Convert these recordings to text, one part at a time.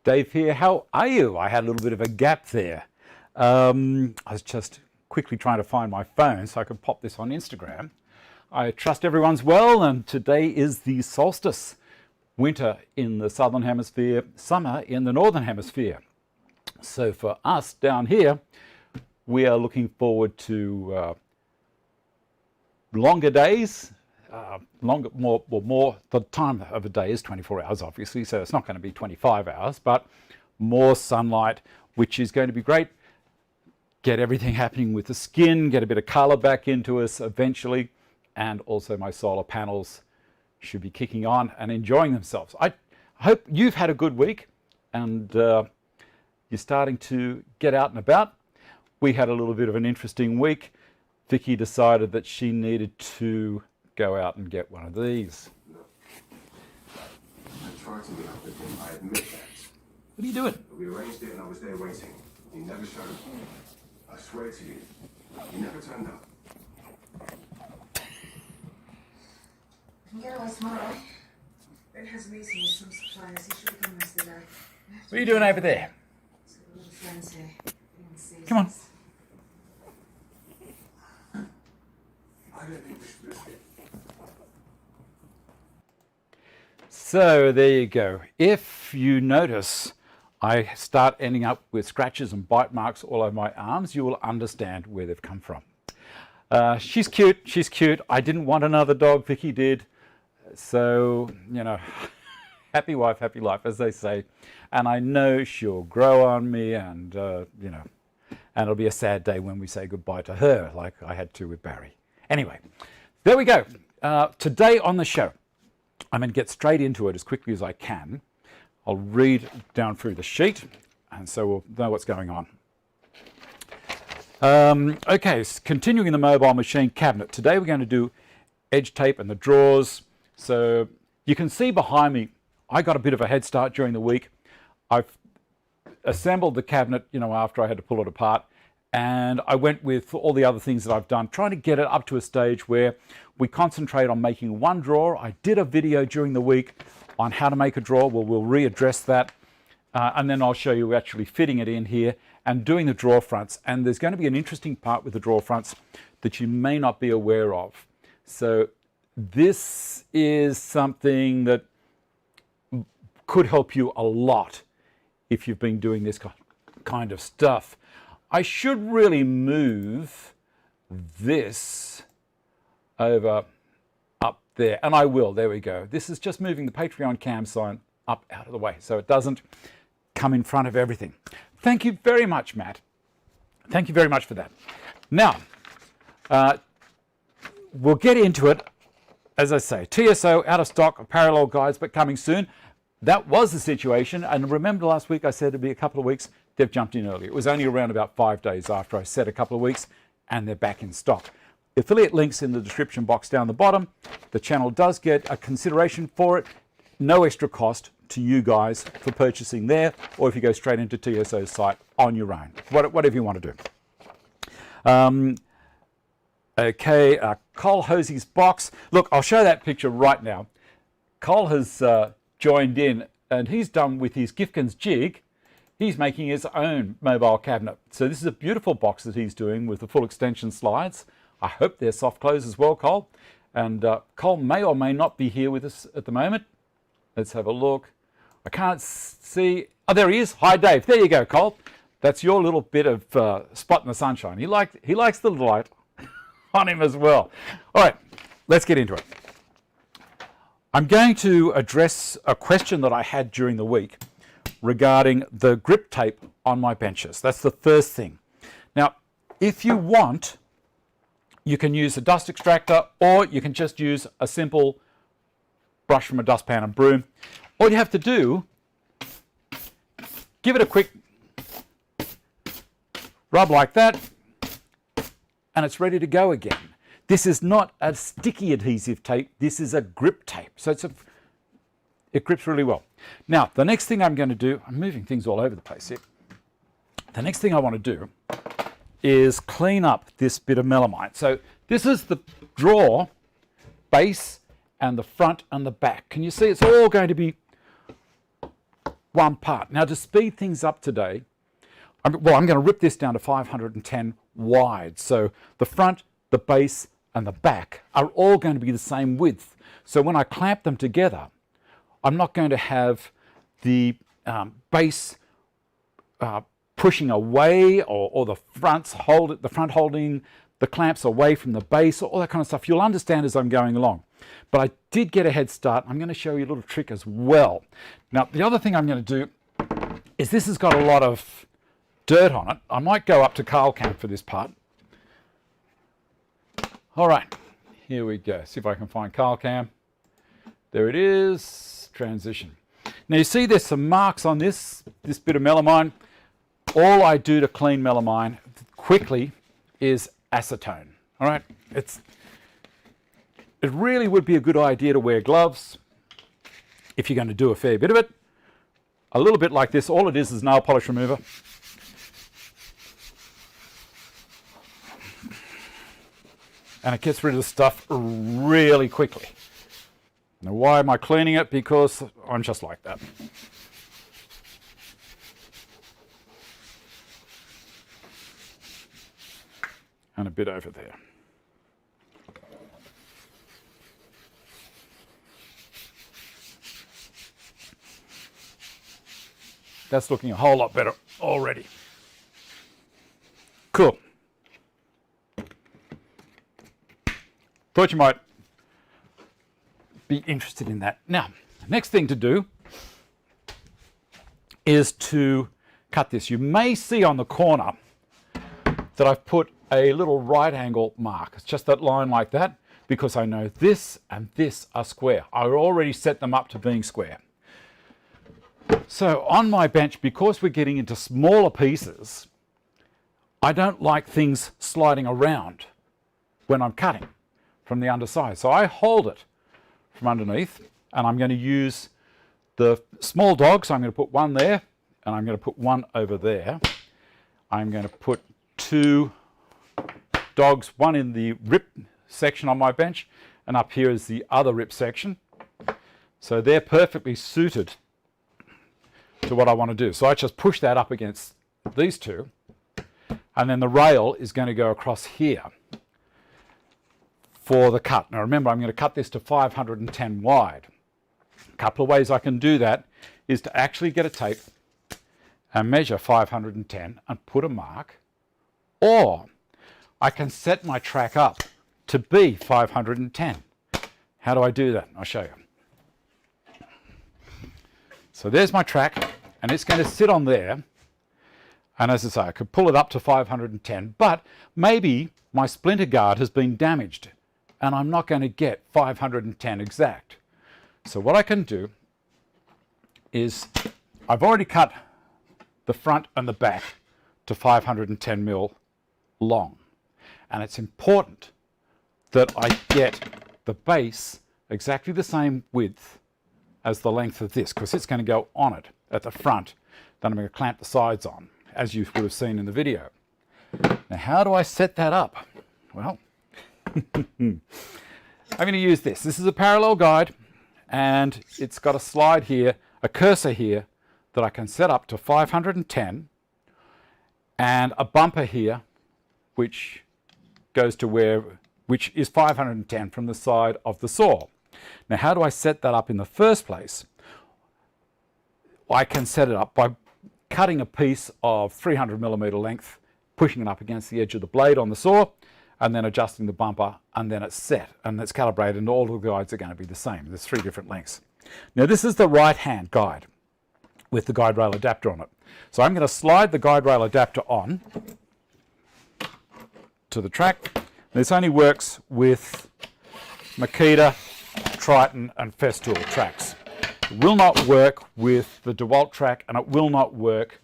Dave here. How are you? I had a little bit of a gap there. I was just quickly trying to find my phone so I could pop this on Instagram. I trust everyone's well, and today is the solstice. Winter in the southern hemisphere, summer in the northern hemisphere. So for us down here, we are looking forward to longer days. More, the time of a day is 24 hours, obviously, so it's not going to be 25 hours, but more sunlight, which is going to be great. Get everything happening with the skin, get a bit of color back into us eventually, and also my solar panels should be kicking on and enjoying themselves. I hope you've had a good week and you're starting to get out and about. We had a little bit of an interesting week. Vicky decided that she needed to go out and get one of these. No. I tried to meet up with him, I admit that. What are you doing? We arranged it and I was there waiting. He never showed up. I swear to you, he never turned up. We can get away tomorrow. Ben has a meeting with some suppliers. He should have come yesterday. What are you doing over there? He's got a lot of friends here. Anyone sees Come on. us. I don't think we should risk it. So there you go. If you notice I start ending up with scratches and bite marks all over my arms, you will understand where they've come from. She's cute, she's cute. I didn't want another dog, Vicky did. So, you know, happy wife, happy life, as they say. And I know she'll grow on me and, you know, and it'll be a sad day when we say goodbye to her, like I had to with Barry. Anyway, there we go. Today on the show, I'm going to get straight into it as quickly as I can. I'll read down through the sheet, and so we'll know what's going on. Okay, continuing the mobile machine cabinet. Today we're going to do edge tape and the drawers. So you can see behind me, I got a bit of a head start during the week. I've assembled the cabinet, you know, after I had to pull it apart. And I went with all the other things that I've done, trying to get it up to a stage where we concentrate on making one drawer. I did a video during the week on how to make a drawer. We'll readdress that. And then I'll show you actually fitting it in here and doing the drawer fronts. And there's going to be an interesting part with the drawer fronts that you may not be aware of. So this is something that could help you a lot if you've been doing this kind of stuff. I should really move this over up there, and I will. There we go. This is just moving the Patreon cam sign up out of the way so it doesn't come in front of everything. Thank you very much, Matt. Thank you very much for that. Now, we'll get into it. As I say, TSO out of stock, parallel guides, but coming soon. That was the situation, and remember last week I said it'd be a couple of weeks. They've jumped in early. It was only around about 5 days after I said a couple of weeks, and they're back in stock. Affiliate links in the description box down the bottom. The channel does get a consideration for it. No extra cost to you guys for purchasing there, or if you go straight into TSO's site on your own, whatever you want to do. Okay, Cole Hosey's box. Look, I'll show that picture right now. Cole has joined in, and he's done with his Gifkins jig. He's making his own mobile cabinet. So this is a beautiful box that he's doing with the full extension slides. I hope they're soft close as well, Cole. And Cole may or may not be here with us at the moment. Let's have a look. I can't see. Oh, there he is. Hi, Dave. There you go, Cole. That's your little bit of spot in the sunshine. He likes the light on him as well. All right, let's get into it. I'm going to address a question that I had during the week regarding the grip tape on my benches. That's the first thing. Now, if you want, you can use a dust extractor, or you can just use a simple brush from a dustpan and broom. All you have to do, give it a quick rub like that, and it's ready to go again. This is not a sticky adhesive tape, this is a grip tape. So it grips really well. Now, the next thing I'm going to do, I'm moving things all over the place here. The next thing I want to do is clean up this bit of melamine. So this is the drawer base and the front and the back. Can you see it's all going to be one part. Now to speed things up today, I'm going to rip this down to 510 wide. So the front, the base and the back are all going to be the same width. So when I clamp them together, I'm not going to have the base pushing away or the front holding the clamps away from the base, all that kind of stuff. You'll understand as I'm going along. But I did get a head start. I'm going to show you a little trick as well. Now, the other thing I'm going to do is this has got a lot of dirt on it. I might go up to Carl Camp for this part. All right, here we go. See if I can find Carl Cam. There it is, transition. Now you see there's some marks on this bit of melamine. All I do to clean melamine quickly is acetone. All right, it really would be a good idea to wear gloves if you're going to do a fair bit of it. A little bit like this, all it is nail polish remover. And it gets rid of the stuff really quickly. Now why am I cleaning it? Because I'm just like that. And a bit over there. That's looking a whole lot better already. Cool. Thought you might be interested in that. Now, the next thing to do is to cut this. You may see on the corner that I've put a little right angle mark. It's just that line like that because I know this and this are square. I already set them up to being square. So on my bench, because we're getting into smaller pieces, I don't like things sliding around when I'm cutting from the underside. So I hold it from underneath and I'm going to use the small dogs. I'm going to put one there and I'm going to put one over there. I'm going to put two dogs, one in the rip section on my bench and up here is the other rip section. So they're perfectly suited to what I want to do. So I just push that up against these two and then the rail is going to go across here for the cut. Now remember, I'm going to cut this to 510 wide. A couple of ways I can do that is to actually get a tape and measure 510 and put a mark, or I can set my track up to be 510. How do I do that? I'll show you. So there's my track and it's going to sit on there. And as I say, I could pull it up to 510, but maybe my splinter guard has been damaged and I'm not going to get 510 exact. So what I can do is I've already cut the front and the back to 510 mil long. And it's important that I get the base exactly the same width as the length of this, because it's going to go on it at the front. Then I'm going to clamp the sides on, as you would have seen in the video. Now, how do I set that up? Well, I'm going to use this. This is a parallel guide, and it's got a slide here, a cursor here, that I can set up to 510, and a bumper here, which goes to which is 510 from the side of the saw. Now, how do I set that up in the first place? I can set it up by cutting a piece of 300mm length, pushing it up against the edge of the blade on the saw, and then adjusting the bumper, and then it's set, and it's calibrated, and all the guides are going to be the same. There's 3 different lengths. Now, this is the right-hand guide with the guide rail adapter on it. So I'm going to slide the guide rail adapter on to the track. This only works with Makita, Triton and Festool tracks. It will not work with the DeWalt track, and it will not work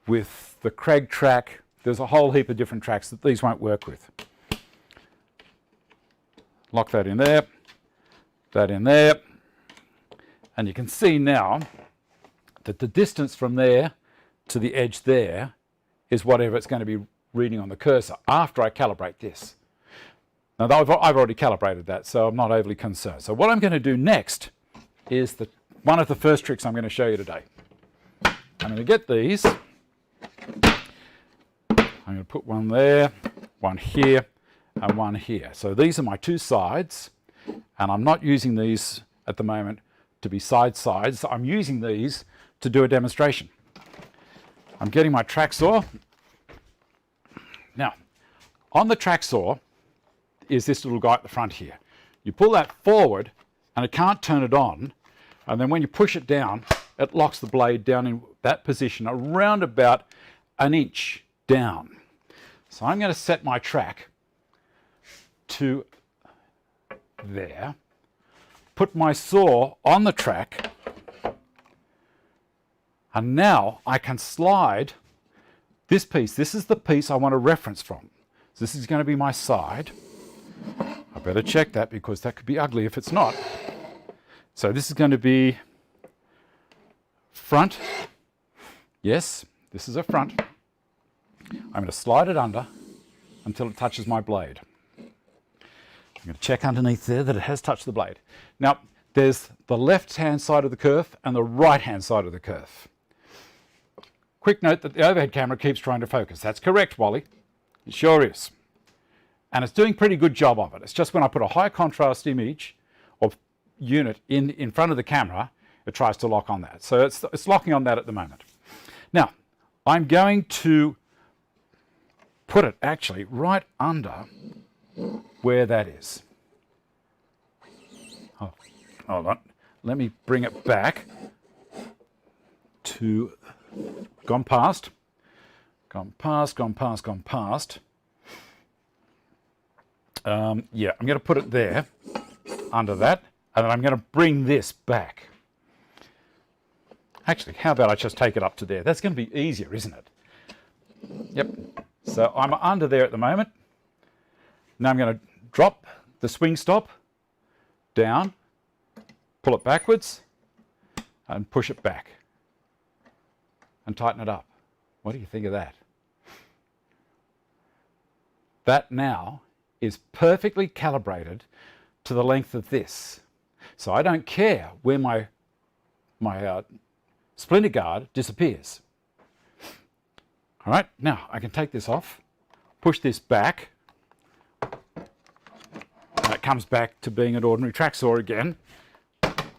with the Craig track. There's a whole heap of different tracks that these won't work with. Lock that in there, that in there, and you can see now that the distance from there to the edge there is whatever it's going to be reading on the cursor after I calibrate this. Now, I've already calibrated that, so I'm not overly concerned. So what I'm going to do next is one of the first tricks I'm going to show you today. I'm going to get these. I'm going to put one there, one here, and one here. So these are my two sides, and I'm not using these at the moment to be side sides. I'm using these to do a demonstration. I'm getting my track saw. Now, on the track saw is this little guy at the front here. You pull that forward and it can't turn it on, and then when you push it down, it locks the blade down in that position around about an inch down. So I'm going to set my track to there, put my saw on the track, and now I can slide this piece. This is the piece I want to reference from. So this is going to be my side. I better check that because that could be ugly if it's not. So this is going to be front. Yes, this is a front. I'm going to slide it under until it touches my blade. I'm going to check underneath there that it has touched the blade. Now, there's the left-hand side of the kerf and the right-hand side of the kerf. Quick note that the overhead camera keeps trying to focus. That's correct, Wally. It sure is. And it's doing a pretty good job of it. It's just when I put a high contrast image or unit in front of the camera, it tries to lock on that. So it's locking on that at the moment. Now, I'm going to put it actually right under where that is. Oh, hold on. Let me bring it back to gone past. Yeah, I'm going to put it there under that, and then I'm going to bring this back. Actually, how about I just take it up to there? That's going to be easier, isn't it? Yep. So I'm under there at the moment. Now I'm going to drop the swing stop down, pull it backwards, and push it back. And tighten it up. What do you think of that? That now is perfectly calibrated to the length of this. So I don't care where my splinter guard disappears. All right, now I can take this off, push this back, and it comes back to being an ordinary track saw again,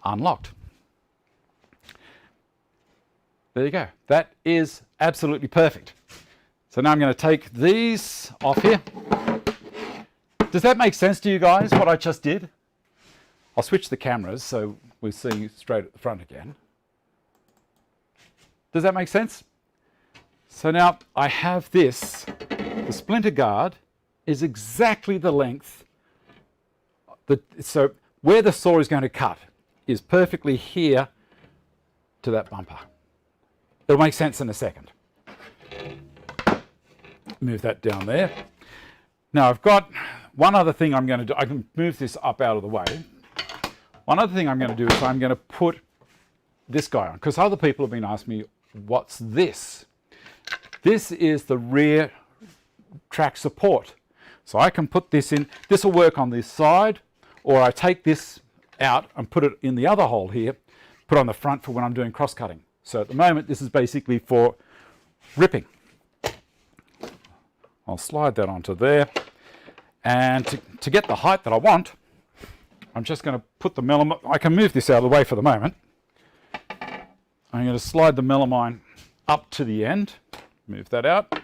unlocked. There you go. That is absolutely perfect. So now I'm going to take these off here. Does that make sense to you guys, what I just did? I'll switch the cameras so we're seeing straight at the front again. Does that make sense? So now I have this. The splinter guard is exactly the length. So where the saw is going to cut is perfectly here to that bumper. It'll make sense in a second. Move that down there. Now I've got one other thing I'm going to do. I can move this up out of the way. One other thing I'm going to do is I'm going to put this guy on, because other people have been asking me, what's this? This is the rear track support. So I can put this in. This will work on this side, or I take this out and put it in the other hole here, put on the front for when I'm doing cross-cutting. So at the moment, this is basically for ripping. I'll slide that onto there. And to get the height that I want, I'm just going to put the melamine. I can move this out of the way for the moment. I'm going to slide the melamine up to the end. Move that out.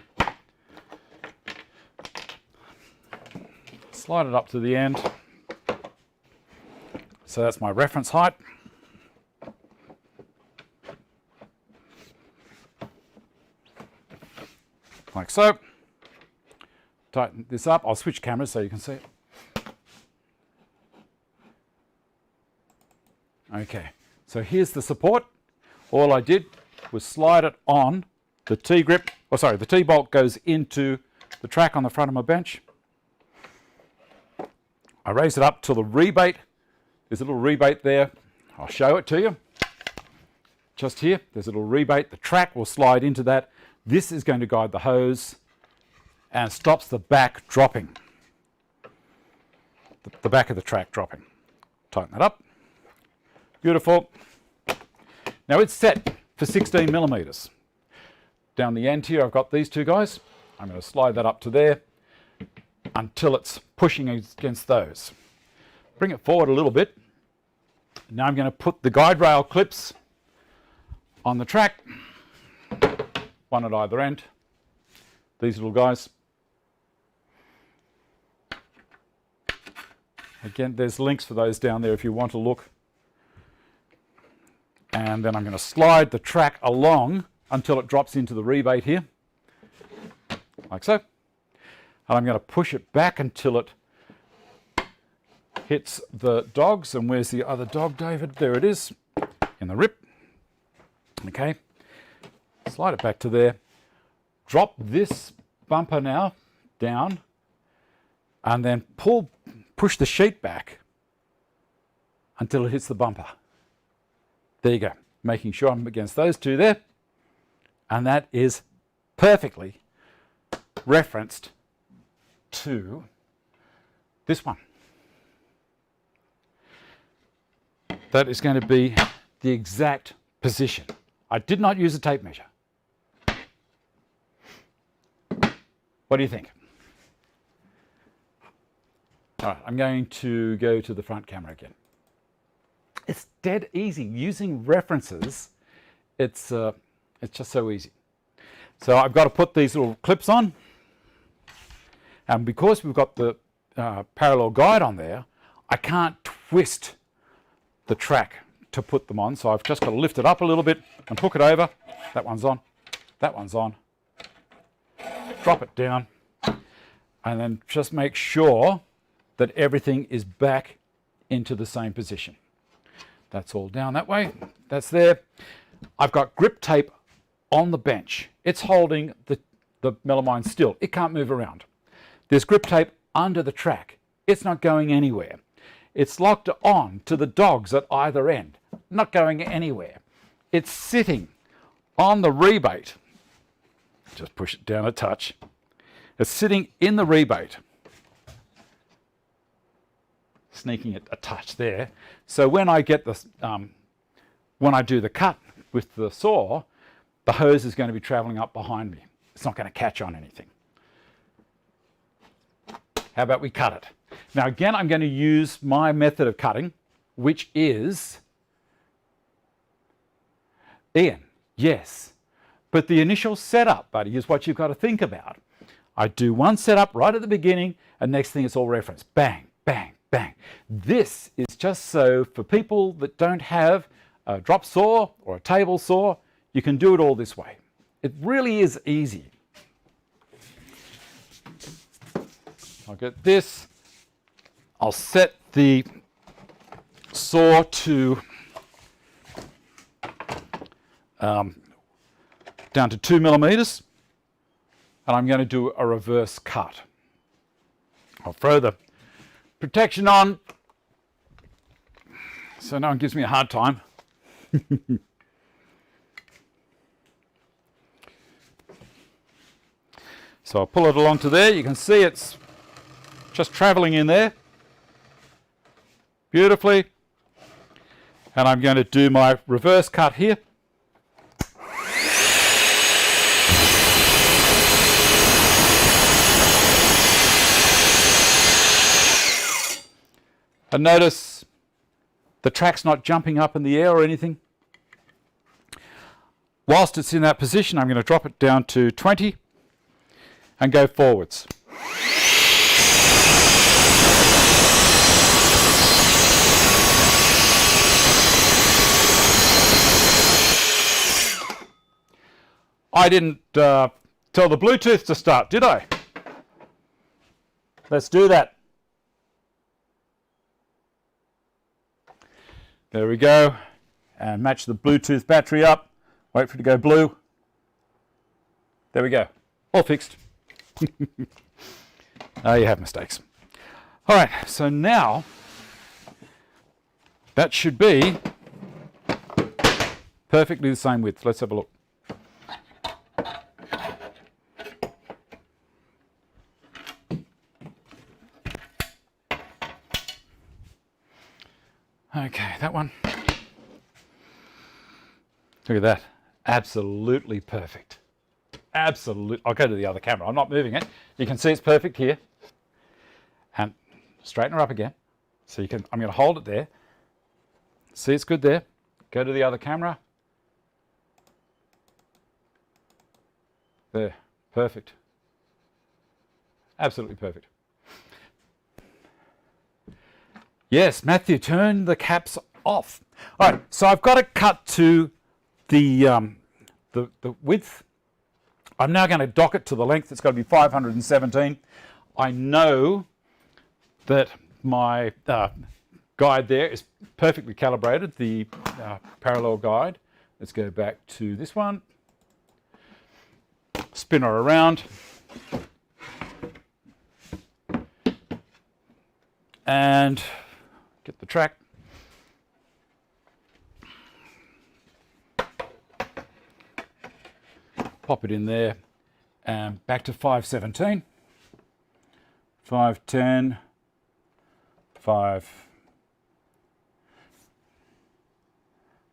Slide it up to the end. So that's my reference height. Like so. Tighten this up. I'll switch cameras so you can see it. Okay, so here's the support. All I did was slide it on the T-grip. Oh, sorry, the T-bolt goes into the track on the front of my bench. I raise it up till the rebate. There's a little rebate there. I'll show it to you. Just here, there's a little rebate. The track will slide into that. This is going to guide the hose and stops the back dropping. The back of the track dropping. Tighten that up. Beautiful. Now it's set for 16 millimeters. Down the end here, I've got these two guys. I'm going to slide that up to there until it's pushing against those. Bring it forward a little bit. Now I'm going to put the guide rail clips on the track, one at either end. These little guys. Again, there's links for those down there if you want to look. And then I'm going to slide the track along until it drops into the rebate here, like so. And I'm going to push it back until it hits the dogs. And where's the other dog, David? There it is, in the rip. Okay, slide it back to there. Drop this bumper now down, and then push the sheet back until it hits the bumper. There you go, making sure I'm against those two there. And that is perfectly referenced to this one. That is going to be the exact position. I did not use a tape measure. What do you think? All right, I'm going to go to the front camera again. It's dead easy. Using references, it's just so easy. So I've got to put these little clips on. And because we've got the parallel guide on there, I can't twist the track to put them on. So I've just got to lift it up a little bit and hook it over. That one's on. That one's on. Drop it down. And then just make sure that everything is back into the same position. That's all down that way. That's there. I've got grip tape on the bench. It's holding the melamine still. It can't move around. There's grip tape under the track. It's not going anywhere. It's locked on to the dogs at either end. Not going anywhere. It's sitting on the rebate. Just push it down a touch. It's sitting in the rebate. Sneaking it a touch there. So when I get this, when I do the cut with the saw, the hose is going to be traveling up behind me. It's not going to catch on anything. How about we cut it? Now again, I'm going to use my method of cutting, which is Ian, yes, but the initial setup, buddy, is what you've got to think about. I do one setup right at the beginning, and next thing it's all referenced. Bang, bang, bang. This is just so for people that don't have a drop saw or a table saw, you can do it all this way. It really is easy. I'll get this. I'll set the saw to down to 2 millimeters, and I'm going to do a reverse cut. I'll throw the protection on so no one gives me a hard time. So I'll pull it along to there. You can see it's just traveling in there beautifully. And I'm going to do my reverse cut here. And notice the track's not jumping up in the air or anything. Whilst it's in that position, I'm going to drop it down to 20 and go forwards. I didn't tell the Bluetooth to start, did I? Let's do that. There we go. And match the Bluetooth battery up. Wait for it to go blue. There we go. All fixed. You have mistakes. All right, so now that should be perfectly the same width. Let's have a look. Okay, that one. Look at that. Absolutely perfect. Absolutely. I'll go to the other camera. I'm not moving it. You can see it's perfect here. And straighten her up again. So you can, I'm going to hold it there. See it's good there. Go to the other camera. There. Perfect. Absolutely perfect. Yes, Matthew, turn the caps off. All right, so I've got to cut to the width. I'm now going to dock it to the length. It's got to be 517. I know that my guide there is perfectly calibrated, the parallel guide. Let's go back to this one. Spin her around. And get the track. Pop it in there and back to 517, 510, 5.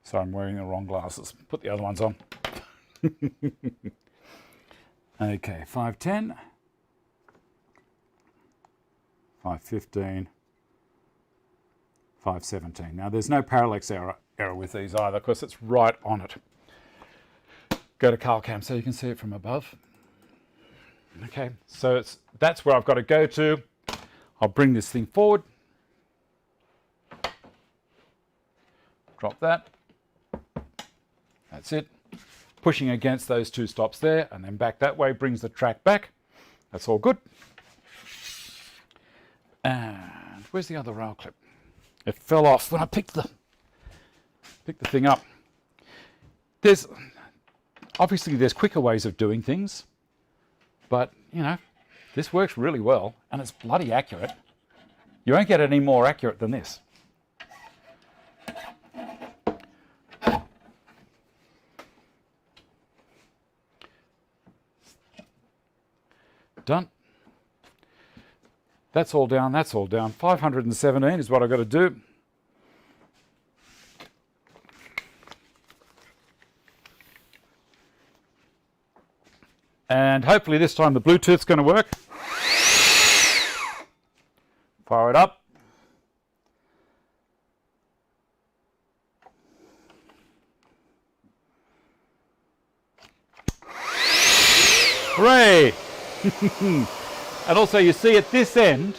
Sorry, I'm wearing the wrong glasses. Put the other ones on. Okay, 510, 515, 517. Now there's no parallax error with these either because it's right on it. Go to CalCam so you can see it from above. Okay, so that's where I've got to go to. I'll bring this thing forward. Drop that. That's it. Pushing against those two stops there and then back that way brings the track back. That's all good. And where's the other rail clip? It fell off when I picked the thing up. Obviously there's quicker ways of doing things, but you know, this works really well and it's bloody accurate. You won't get any more accurate than this. Done. That's all down, that's all down. 517 is what I've got to do. And hopefully this time the Bluetooth's going to work. Fire it up. Hooray! And also you see at this end,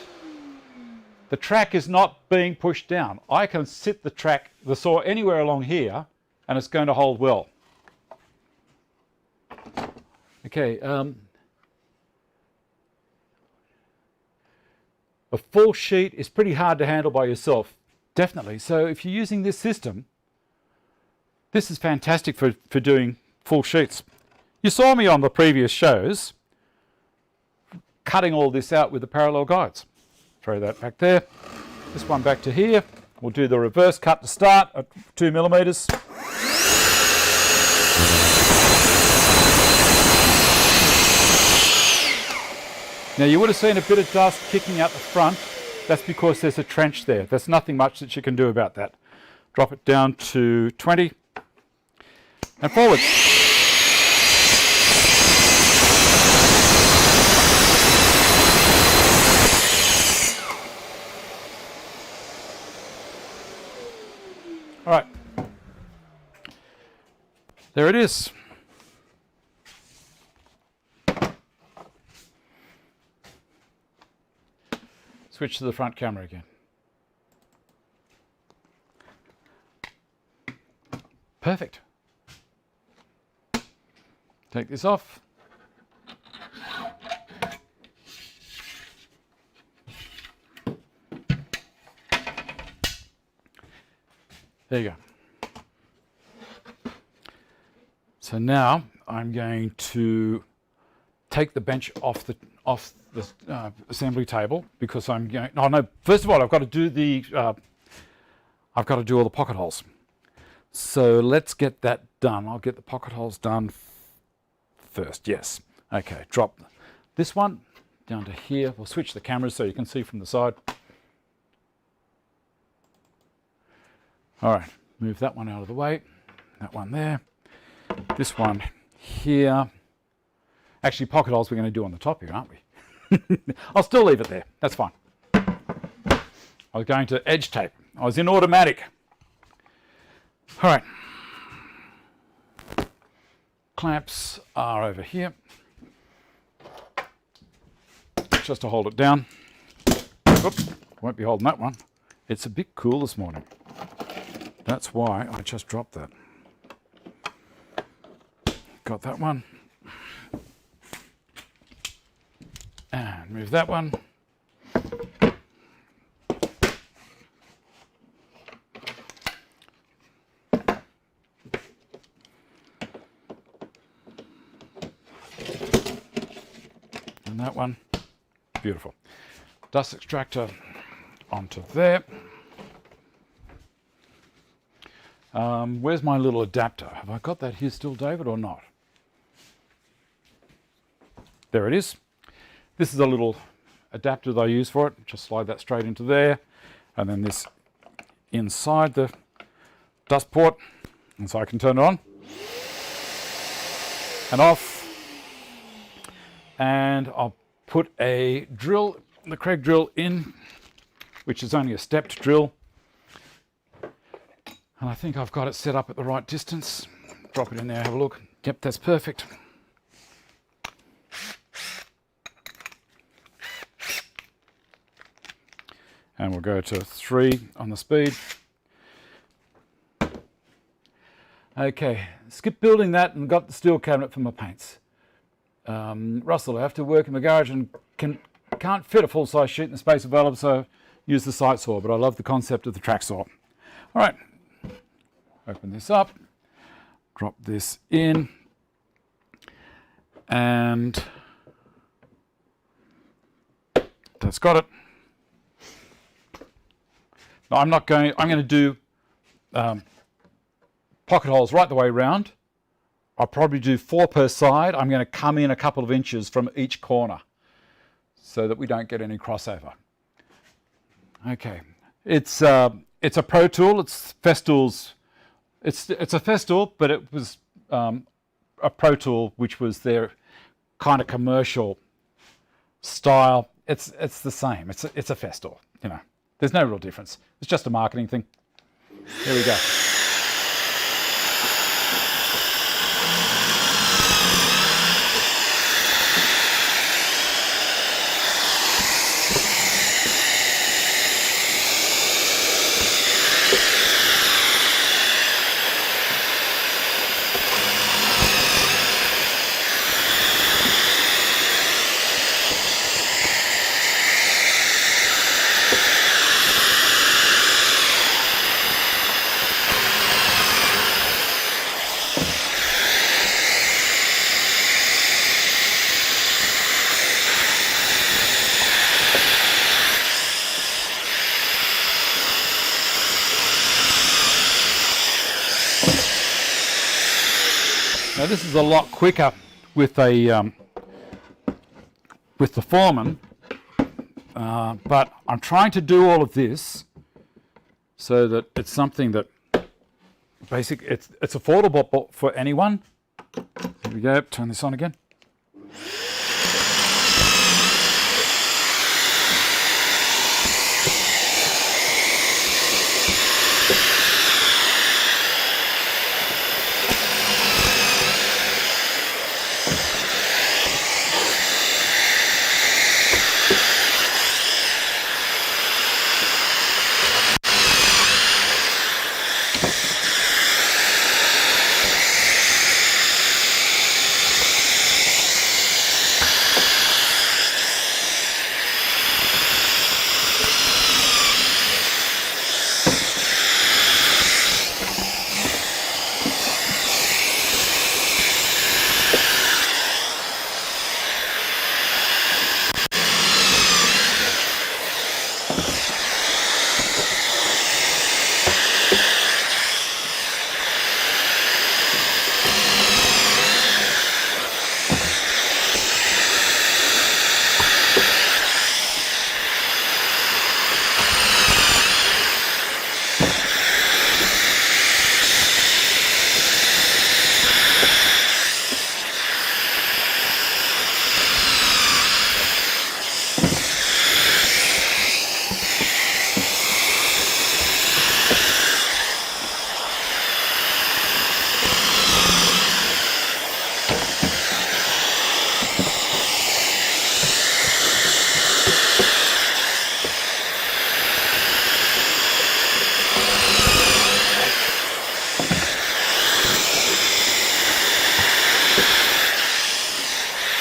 the track is not being pushed down. I can sit the saw anywhere along here and it's going to hold well. Okay, a full sheet is pretty hard to handle by yourself, definitely. So if you're using this system, this is fantastic for doing full sheets. You saw me on the previous shows cutting all this out with the parallel guides. Throw that back there. This one back to here. We'll do the reverse cut to start at 2 millimeters. Now you would have seen a bit of dust kicking out the front. That's because there's a trench there. There's nothing much that you can do about that. Drop it down to 20 and forward. All right, there it is. Switch to the front camera again. Perfect. Take this off. There you go. So now I'm going to take the bench off the assembly table because I'm going. Oh no! First of all, I've got to do all the pocket holes. So let's get that done. I'll get the pocket holes done first. Yes. Okay. Drop this one down to here. We'll switch the cameras so you can see from the side. All right. Move that one out of the way. That one there. this one here. Actually, pocket holes we're going to do on the top here, aren't we? I'll still leave it there. That's fine. I was going to edge tape. I was in automatic. All right. Clamps are over here. Just to hold it down. Oops, won't be holding that one. It's a bit cool this morning. That's why I just dropped that. Got that one. And move that one. And that one. Beautiful. Dust extractor onto there. Where's my little adapter? Have I got that here still, David, or not? There it is. This is a little adapter that I use for it. Just slide that straight into there. And then this inside the dust port. And so I can turn it on and off. And I'll put a drill, the Craig drill in, which is only a stepped drill. And I think I've got it set up at the right distance. Drop it in there, have a look. Yep, that's perfect. And we'll go to 3 on the speed. Okay, skip building that and got the steel cabinet for my paints. Russell, I have to work in the garage and can't fit a full-size sheet in the space available, so use the site saw, but I love the concept of the track saw. All right, open this up, drop this in, and that's got it. Now I'm going to do pocket holes right the way around. I'll probably do 4 per side. I'm going to come in a couple of inches from each corner so that we don't get any crossover. Okay, it's a Pro Tool. It's Festool's. It's a Festool, but it was a Pro Tool, which was their kind of commercial style. It's the same. It's a Festool. You know, there's no real difference. It's just a marketing thing. Here we go. Now this is a lot quicker with the Foreman, but I'm trying to do all of this so that it's something that basically it's affordable for anyone. Here we go. Turn this on again.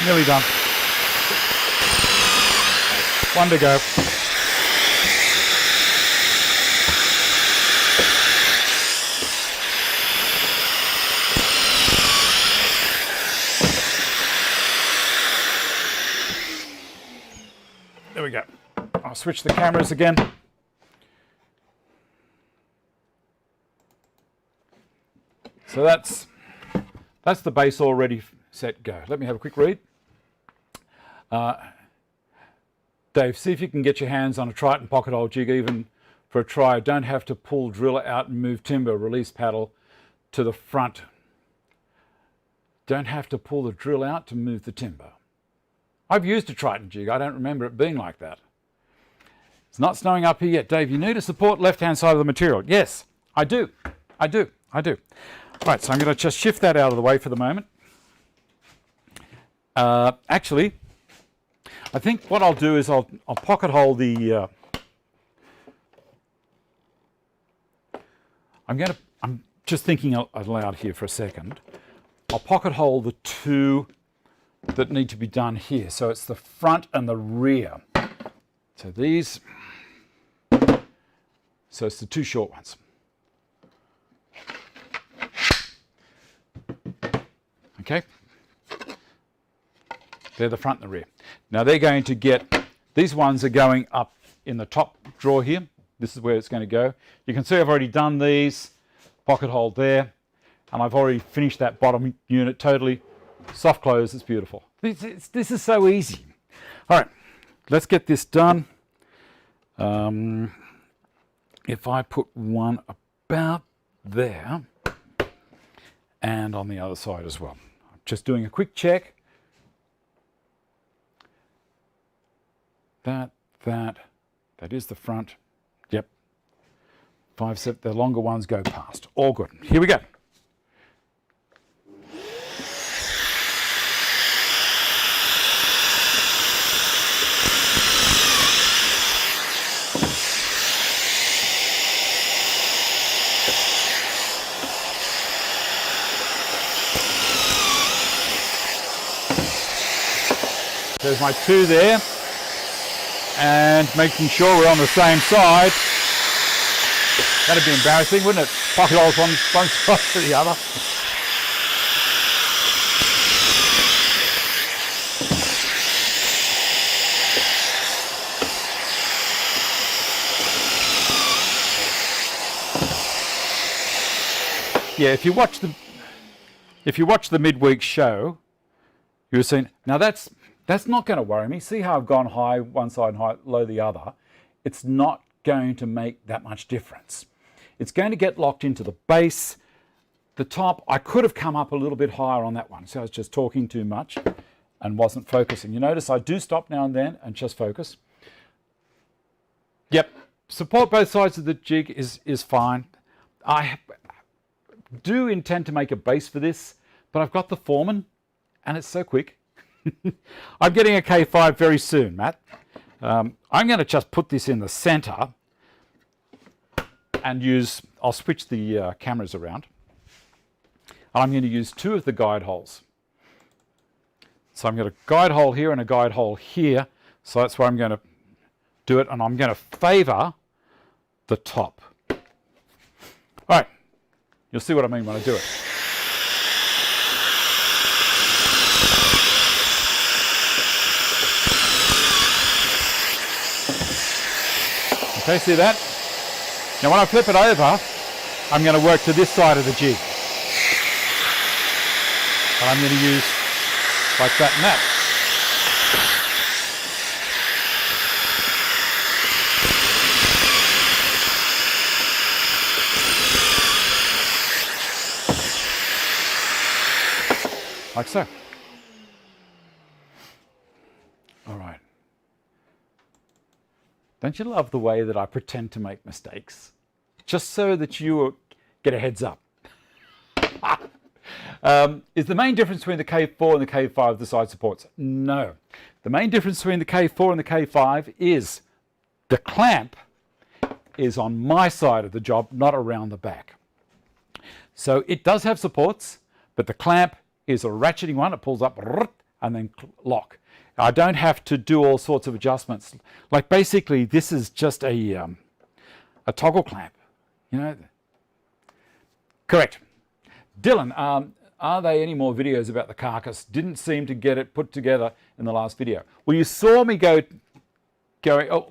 Nearly done. One to go. There we go. I'll switch the cameras again. So that's the base all ready, set, go. Let me have a quick read. Dave, see if you can get your hands on a Triton pocket hole jig even for a try. Don't have to pull drill out and move timber. Release paddle to the front. Don't have to pull the drill out to move the timber. I've used a Triton jig. I don't remember it being like that. It's not snowing up here yet. Dave, you need to support left-hand side of the material. Yes, I do. I do. Right, so I'm going to just shift that out of the way for the moment. Actually, I think what I'll do is I'll pocket hole the... I'm just thinking out loud here for a second. I'll pocket hole the two that need to be done here. So it's the front and the rear. So these... So it's the two short ones. Okay, they're the front and the rear. Now they're going to get, these ones are going up in the top drawer here. This is where it's going to go. You can see I've already done these, pocket hole there, and I've already finished that bottom unit totally. Soft close, it's beautiful. This is so easy. All right, let's get this done. If I put one about there, and on the other side as well. Just doing a quick check. That is the front. Yep. 5, 7, the longer ones go past. All good. Here we go. There's my two there, and making sure we're on the same side. That'd be embarrassing, wouldn't it? Pocket holes one side to the other. Yeah, if you watch the midweek show, you've seen, now that's not going to worry me. See how I've gone high one side and high, low the other? It's not going to make that much difference. It's going to get locked into the base. The top, I could have come up a little bit higher on that one. So I was just talking too much and wasn't focusing. You notice I do stop now and then and just focus. Yep, support both sides of the jig is fine. I do intend to make a base for this, but I've got the Foreman and it's so quick. I'm getting a K5 very soon, Matt. I'm going to just put this in the center and I'll switch the cameras around. I'm going to use two of the guide holes. So I'm going to guide hole here and a guide hole here. So that's where I'm going to do it, and I'm going to favor the top. All right, you'll see what I mean when I do it. Okay, see that? Now when I flip it over, I'm going to work to this side of the jig. And I'm going to use like that and that. Like so. All right. Don't you love the way that I pretend to make mistakes? Just so that you get a heads up. Is the main difference between the K4 and the K5 the side supports? No. The main difference between the K4 and the K5 is the clamp is on my side of the job, not around the back. So it does have supports, but the clamp is a ratcheting one. It pulls up and then lock. I don't have to do all sorts of adjustments. Like basically this is just a toggle clamp, you know. Correct. Dylan, are there any more videos about the carcass? Didn't seem to get it put together in the last video. Well, you saw me going,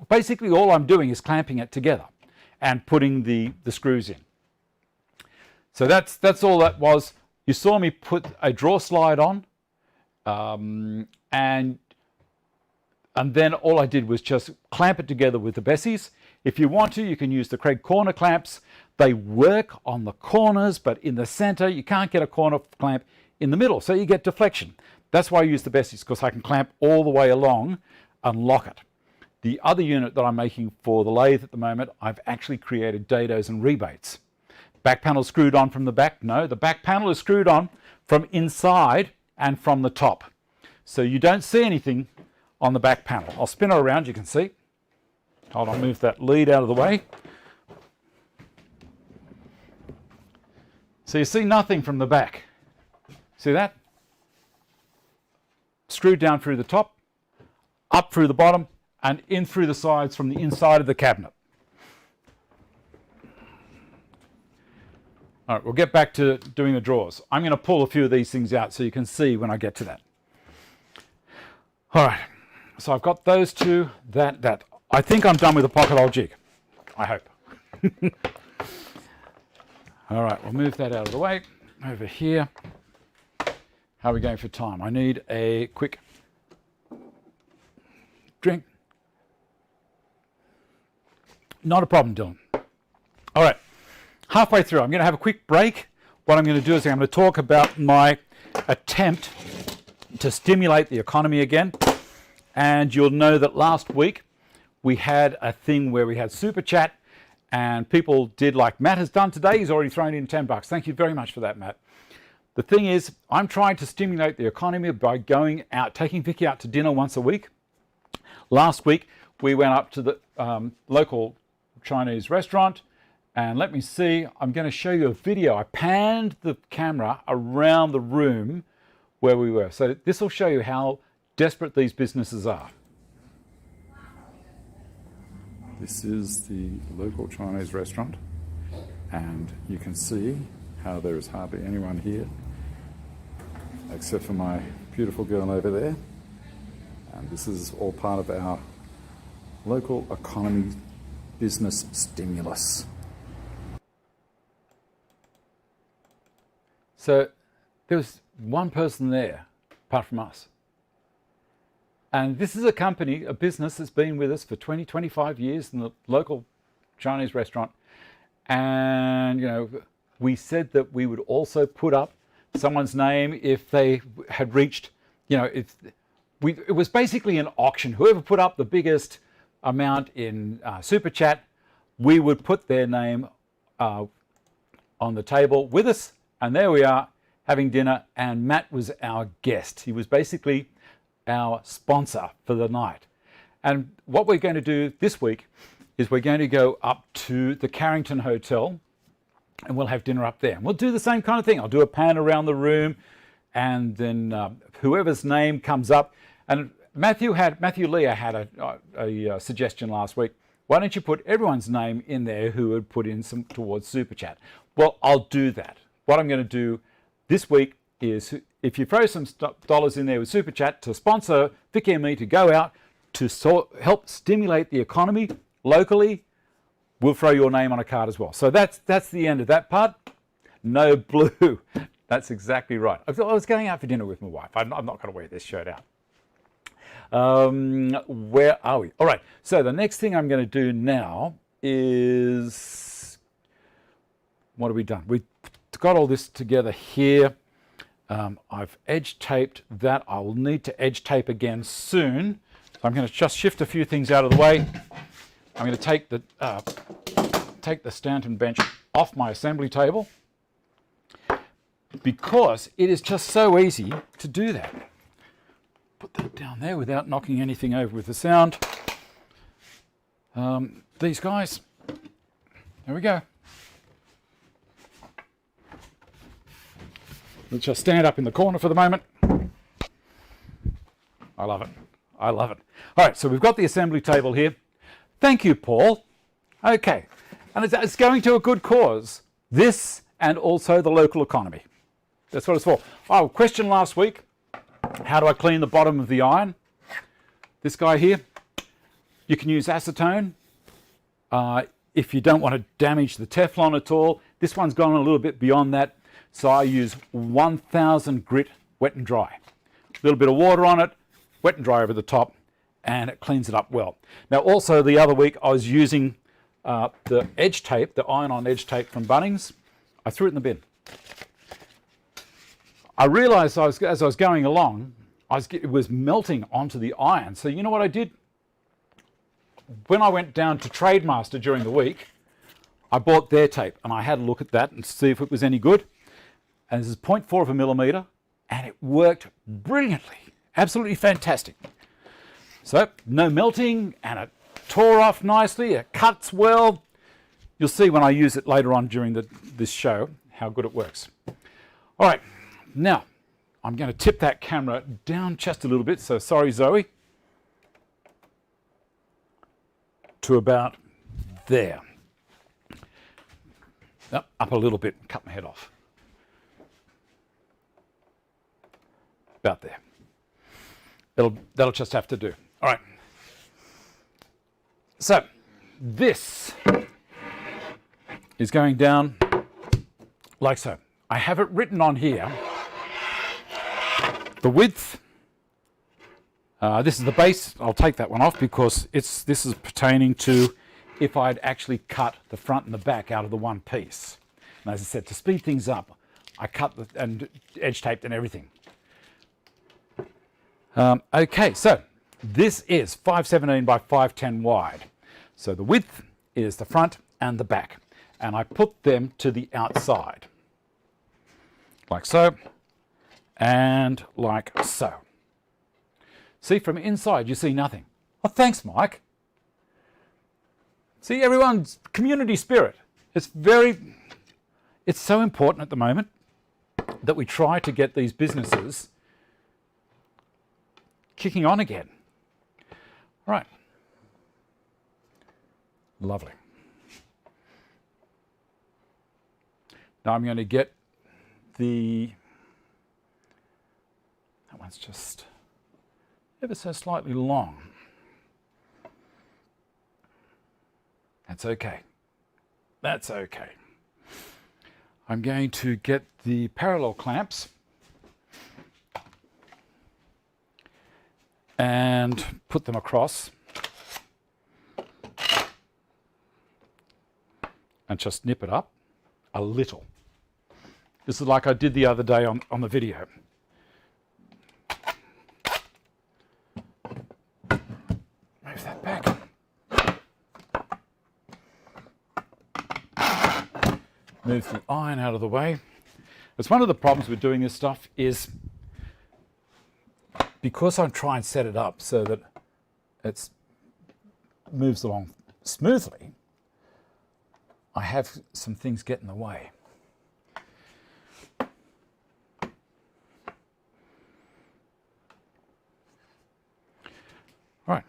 basically all I'm doing is clamping it together and putting the screws in. So that's all that was. You saw me put a draw slide on, and then all I did was just clamp it together with the Bessies. If you want to, you can use the Craig corner clamps. They work on the corners, but in the center, you can't get a corner clamp in the middle, so you get deflection. That's why I use the Bessies, because I can clamp all the way along and lock it. The other unit that I'm making for the lathe at the moment, I've actually created dados and rebates. Back panel screwed on from the back? No, the back panel is screwed on from inside and from the top. So you don't see anything on the back panel. I'll spin it around, you can see. Hold on, move that lead out of the way. So you see nothing from the back. See that? Screwed down through the top, up through the bottom, and in through the sides from the inside of the cabinet. All right, we'll get back to doing the drawers. I'm going to pull a few of these things out so you can see when I get to that. All right, so I've got those two, that. I think I'm done with the pocket hole jig. I hope. All right, we'll move that out of the way. Over here. How are we going for time? I need a quick drink. Not a problem, Dylan. All right, halfway through, I'm going to have a quick break. What I'm going to do is I'm going to talk about my attempt to stimulate the economy again. And you'll know that last week we had a thing where we had Super Chat, and people did like Matt has done today. He's already thrown in $10. Thank you very much for that, Matt. The thing is, I'm trying to stimulate the economy by going out, taking Vicky out to dinner once a week. Last week, we went up to the local Chinese restaurant, and let me see, I'm going to show you a video. I panned the camera around the room where we were. So this will show you how desperate these businesses are. This is the local Chinese restaurant, and you can see how there is hardly anyone here except for my beautiful girl over there. And this is all part of our local economy business stimulus. So there was one person there apart from us. And this is a company, a business that's been with us for 20, 25 years in the local Chinese restaurant. And, you know, we said that we would also put up someone's name if they had reached, you know, it was basically an auction. Whoever put up the biggest amount in Super Chat, we would put their name on the table with us. And there we are having dinner. And Matt was our guest. He was basically our sponsor for the night. And what we're going to do this week is we're going to go up to the Carrington Hotel and we'll have dinner up there. And we'll do the same kind of thing. I'll do a pan around the room, and then whoever's name comes up. And Matthew Leah had a suggestion last week. Why don't you put everyone's name in there who would put in some towards Super Chat? Well, I'll do that. What I'm going to do this week is, if you throw some dollars in there with Super Chat to sponsor Vicky and me to go out to help stimulate the economy locally, we'll throw your name on a card as well. So that's the end of that part. No blue. That's exactly right. I was going out for dinner with my wife. I'm not going to wear this shirt out. Where are we? All right. So the next thing I'm going to do now is, what have we done? We've got all this together here. I've edge taped that. I will need to edge tape again soon. So I'm going to just shift a few things out of the way. I'm going to take the Stanton bench off my assembly table because it is just so easy to do that. Put that down there without knocking anything over with the sound. These guys, there we go. Let's just stand up in the corner for the moment. I love it. I love it. All right, so we've got the assembly table here. Thank you, Paul. Okay, and it's going to a good cause. This and also the local economy. That's what it's for. Oh, question last week. How do I clean the bottom of the iron? This guy here. You can use acetone. If you don't want to damage the Teflon at all. This one's gone a little bit beyond that. So I use 1000 grit wet and dry. A little bit of water on it, wet and dry over the top, and it cleans it up well. Now also the other week I was using the edge tape, the iron-on edge tape from Bunnings. I threw it in the bin. I realised as I was going along, it was melting onto the iron. So you know what I did? When I went down to Trademaster during the week, I bought their tape and I had a look at that and see if it was any good. And this is 0.4 of a millimetre, and it worked brilliantly, absolutely fantastic. So no melting, and it tore off nicely, it cuts well. You'll see when I use it later on during this show how good it works. All right, now I'm going to tip that camera down just a little bit, so sorry Zoe, to about there. Up a little bit, cut my head off. About there. That'll just have to do. All right. So this is going down like so. I have it written on here. The width. This is the base. I'll take that one off because this is pertaining to if I'd actually cut the front and the back out of the one piece. And as I said, to speed things up, I cut and edge taped and everything. Okay, so this is 517 by 510 wide. So the width is the front and the back. And I put them to the outside. Like so. And like so. See, from inside you see nothing. Oh, thanks, Mike. See, everyone's community spirit. It's so important at the moment that we try to get these businesses kicking on again. All right. Lovely. Now I'm going to get that one's just ever so slightly long. That's okay. That's okay. I'm going to get the parallel clamps and put them across and just nip it up a little. This is like I did the other day on the video. Move that back. Move the iron out of the way. It's one of the problems with doing this stuff is because I try and set it up so that it moves along smoothly, I have some things get in the way. All right.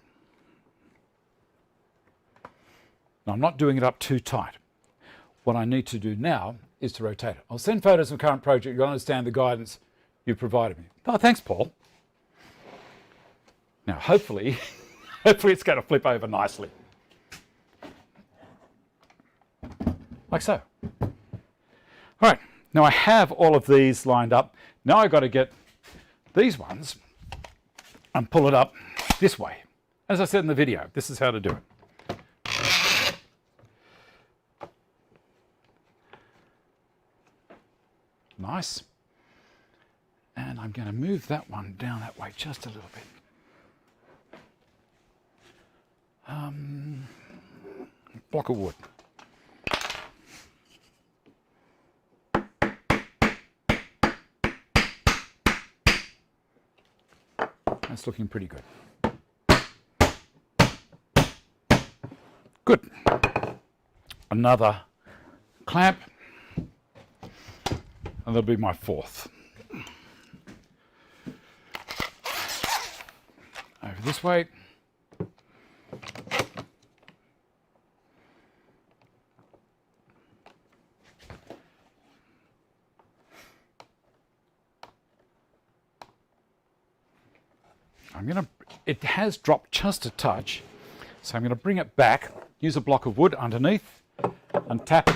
Now I'm not doing it up too tight. What I need to do now is to rotate it. I'll send photos of the current project. You'll understand the guidance you provided me. Oh, thanks, Paul. Now, hopefully it's going to flip over nicely. Like so. All right. Now I have all of these lined up. Now I've got to get these ones and pull it up this way. As I said in the video, this is how to do it. Nice. And I'm going to move that one down that way just a little bit. Block of wood. That's looking pretty good. Good. Another clamp. And that'll be my fourth. over this way. It has dropped just a touch, so I'm going to bring it back, use a block of wood underneath and tap it.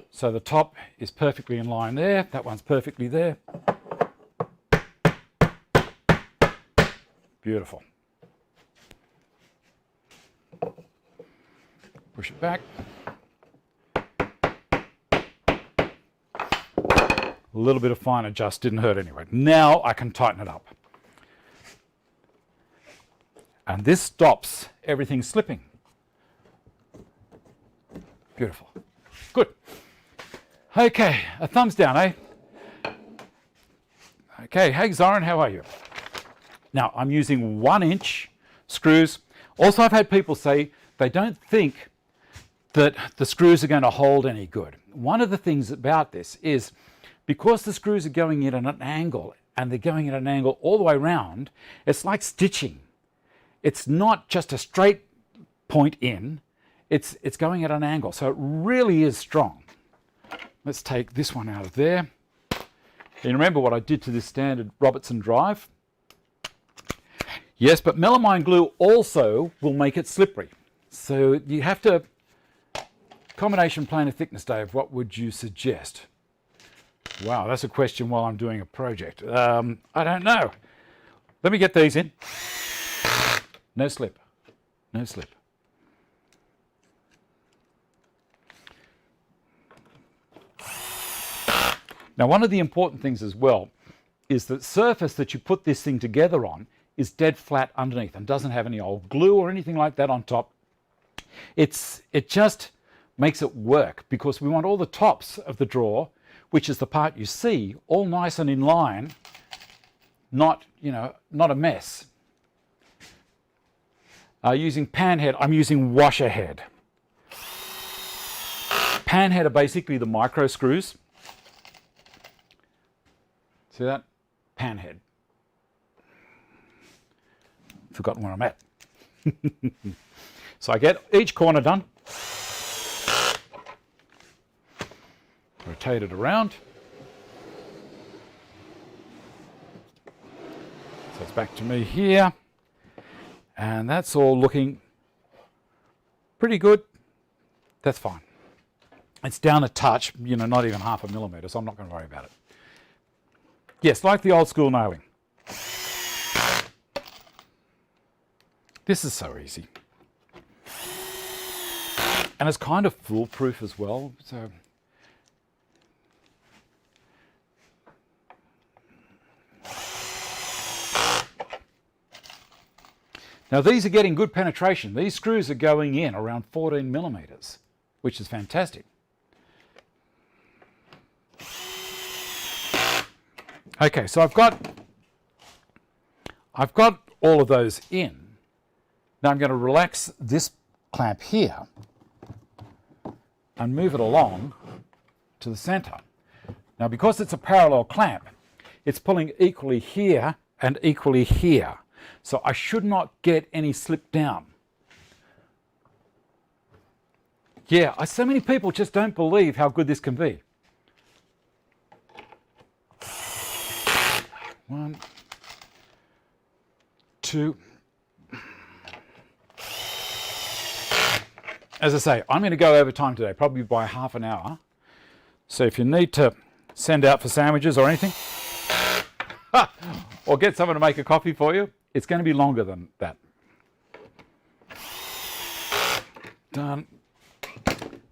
So the top is perfectly in line there, that one's perfectly there. Beautiful. Push it back. A little bit of fine adjust, didn't hurt anyway. Now I can tighten it up. And this stops everything slipping. Beautiful. Good. Okay, a thumbs down, eh? Okay, hey Zoran, how are you? Now, I'm using 1-inch screws. Also, I've had people say they don't think that the screws are going to hold any good. One of the things about this is because the screws are going in at an angle and they're going at an angle all the way around, it's like stitching. It's not just a straight point in, it's going at an angle. So it really is strong. Let's take this one out of there. And remember what I did to this standard Robertson drive? Yes, but melamine glue also will make it slippery. So you have to, combination planar thickness, Dave, what would you suggest? Wow, that's a question while I'm doing a project. I don't know. Let me get these in. No slip, no slip. Now, one of the important things as well is the surface that you put this thing together on is dead flat underneath and doesn't have any old glue or anything like that on top. It just makes it work because we want all the tops of the drawer, which is the part you see, all nice and in line, not a mess. Using panhead, I'm using washer head. Panhead are basically the micro screws. See that? Panhead. Forgotten where I'm at. So I get each corner done. Rotate it around. So it's back to me here. And that's all looking pretty good. That's fine. It's down a touch, not even 0.5 millimetre, so I'm not going to worry about it. Yes, like the old school nailing. This is so easy. And it's kind of foolproof as well. So now these are getting good penetration. These screws are going in around 14 millimetres, which is fantastic. Okay, so I've got all of those in. Now I'm going to relax this clamp here and move it along to the centre. Now because it's a parallel clamp, it's pulling equally here and equally here. So I should not get any slip down. Yeah, so many people just don't believe how good this can be. 1, 2. As I say, I'm going to go over time today, probably by half an hour. So if you need to send out for sandwiches or anything, or get someone to make a coffee for you, it's going to be longer than that. Done.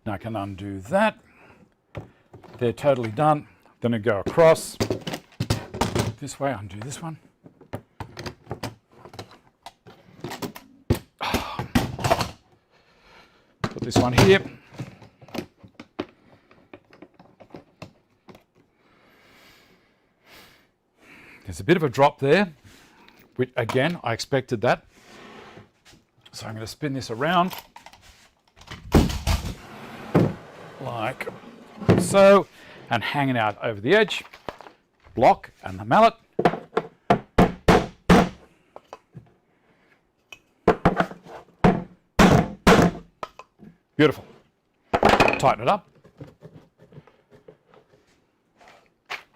Now I can undo that. They're totally done. Then I go across this way, undo this one. Put this one here. There's a bit of a drop there, which again, I expected that. So I'm going to spin this around like so, and hang it out over the edge. Block and the mallet. Beautiful. Tighten it up.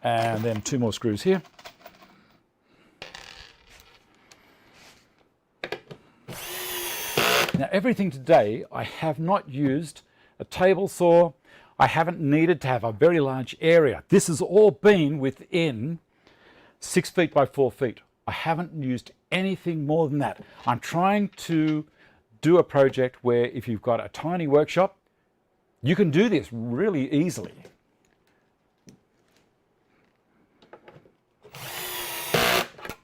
And then 2 more screws here. Now everything today, I have not used a table saw. I haven't needed to have a very large area. This has all been within 6 feet by 4 feet. I haven't used anything more than that. I'm trying to do a project where if you've got a tiny workshop, you can do this really easily.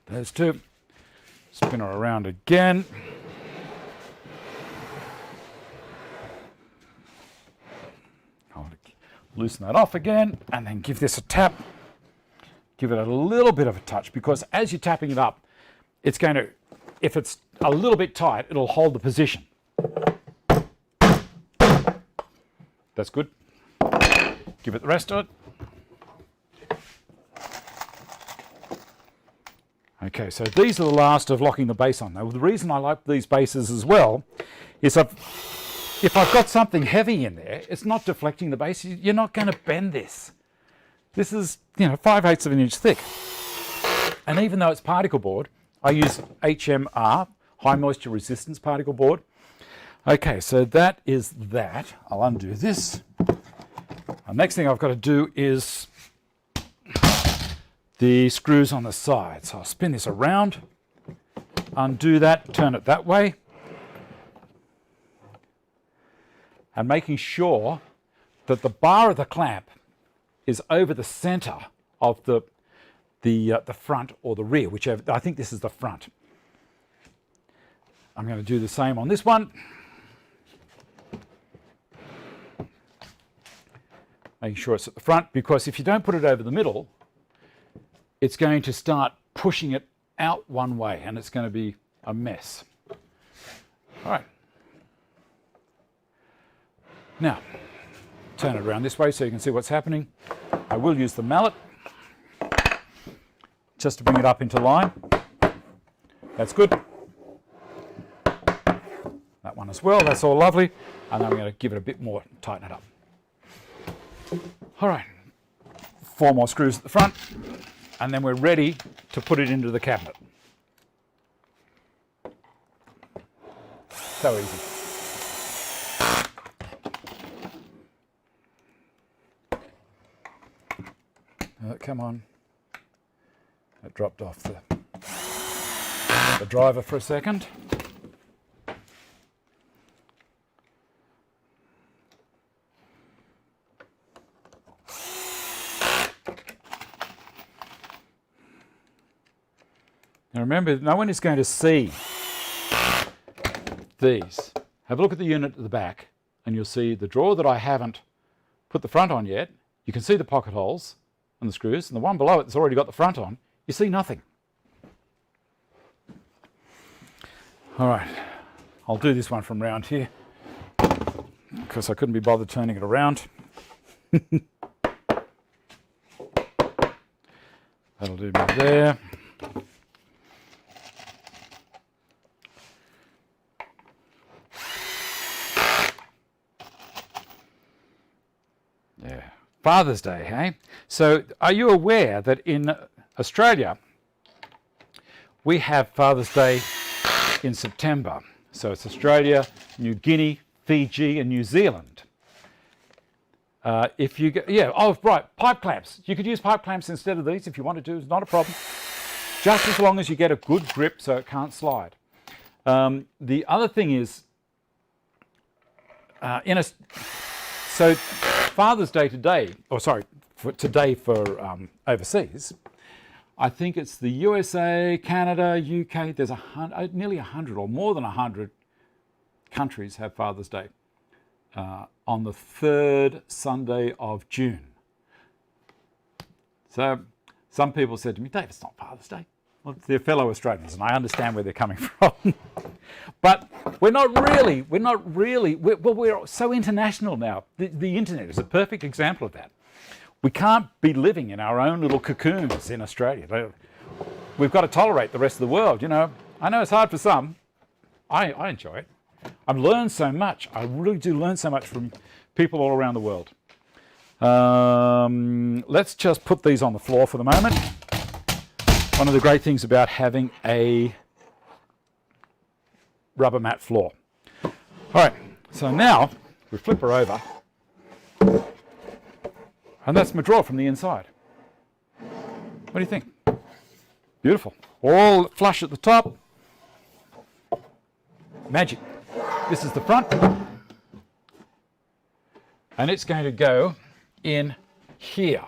Those 2. Spin her around again. I'll loosen that off again and then give this a tap. Give it a little bit of a touch, because as you're tapping it up, it's going to, if it's a little bit tight, it'll hold the position. That's good. Give it the rest of it. Okay, so these are the last of locking the base on. Now, the reason I like these bases as well is if I've got something heavy in there, it's not deflecting the base. You're not going to bend this. This is, 5/8 of an inch thick. And even though it's particle board, I use HMR, high moisture resistance particle board. Okay, so that is that. I'll undo this. The next thing I've got to do is the screws on the side. So I'll spin this around, undo that, turn it that way. And making sure that the bar of the clamp is over the center of the front or the rear, whichever. I think this is the front. I'm going to do the same on this one. Making sure it's at the front, because if you don't put it over the middle, it's going to start pushing it out one way and it's going to be a mess. All right. Now, turn it around this way so you can see what's happening. I will use the mallet just to bring it up into line. That's good. That one as well, that's all lovely. And then I'm going to give it a bit more, tighten it up. All right, 4 more screws at the front, and then we're ready to put it into the cabinet. So easy. Come on. That dropped off the driver for a second. Now remember, no one is going to see these. Have a look at the unit at the back and you'll see the drawer that I haven't put the front on yet. You can see the pocket holes and the screws, and the one below it that's already got the front on, you see nothing. All right, I'll do this one from round here because I couldn't be bothered turning it around. That'll do me there. Yeah, Father's Day, hey? So are you aware that in Australia, we have Father's Day in September? So it's Australia, New Guinea, Fiji and New Zealand. If you get, pipe clamps. You could use pipe clamps instead of these if you wanted to, it's not a problem. Just as long as you get a good grip so it can't slide. The other thing is, so Father's Day today, today for overseas, I think it's the USA, Canada, UK, there's nearly 100 or more than 100 countries have Father's Day on the 3rd Sunday of June. So some people said to me, Dave, it's not Father's Day. Well, they're fellow Australians and I understand where they're coming from. But we're so international now. The internet is a perfect example of that. We can't be living in our own little cocoons in Australia. We've got to tolerate the rest of the world, you know. I know it's hard for some. I enjoy it. I've learned so much. I really do learn so much from people all around the world. Let's just put these on the floor for the moment. One of the great things about having a rubber mat floor. All right, so now we flip her over, and that's my drawer from the inside. What do you think? Beautiful. All flush at the top. Magic. This is the front, and it's going to go in here,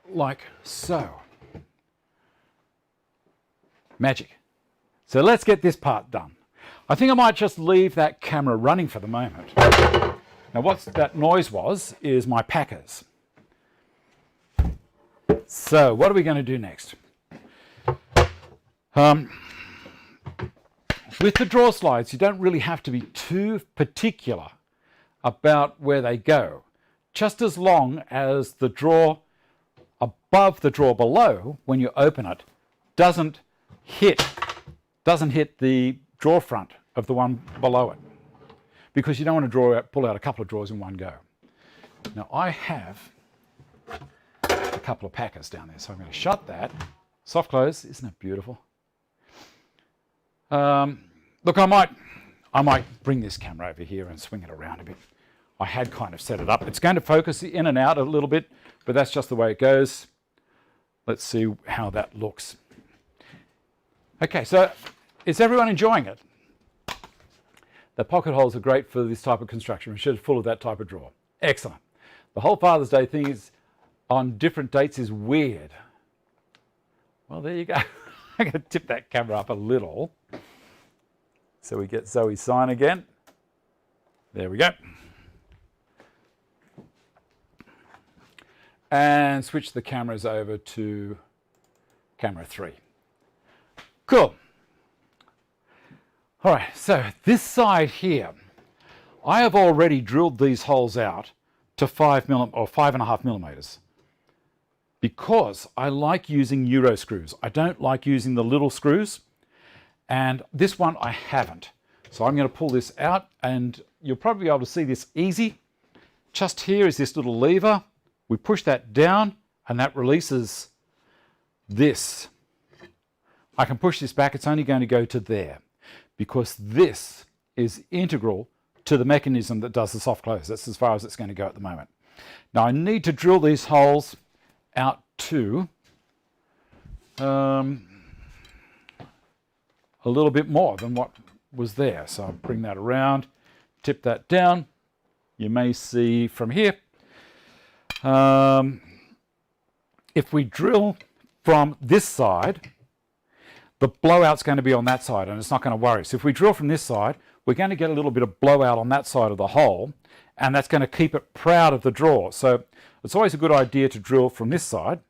like so. Magic. So let's get this part done. I think I might just leave that camera running for the moment. Now what that noise was is my packers. So what are we going to do next? With the drawer slides, you don't really have to be too particular about where they go. Just as long as the drawer above the drawer below, when you open it, doesn't hit the drawer front of the one below it, because you don't want to pull out a couple of drawers in one go. Now I have a couple of packers down there, so I'm going to shut that. Soft close, isn't it beautiful? Look, I might bring this camera over here and swing it around a bit. I had kind of set it up. It's going to focus in and out a little bit, but that's just the way it goes. Let's see how that looks. Okay, so is everyone enjoying it? The pocket holes are great for this type of construction. We should have full of that type of drawer. Excellent. The whole Father's Day thing is on different dates is weird. Well, there you go. I'm going to tip that camera up a little so we get Zoe's sign again. There we go. And switch the cameras over to camera 3. Cool. All right, so this side here, I have already drilled these holes out to 5.5 millimeters because I like using Euro screws. I don't like using the little screws, and this one I haven't. So I'm going to pull this out, and you'll probably be able to see this easy. Just here is this little lever. We push that down, and that releases this. I can push this back. It's only going to go to there, because this is integral to the mechanism that does the soft close. That's as far as it's going to go at the moment. Now I need to drill these holes out to a little bit more than what was there. So I'll bring that around, tip that down. You may see from here. If we drill from this side, the blowout's going to be on that side, and it's not going to worry. So if we drill from this side, we're going to get a little bit of blowout on that side of the hole, and that's going to keep it proud of the drawer. So it's always a good idea to drill from this side.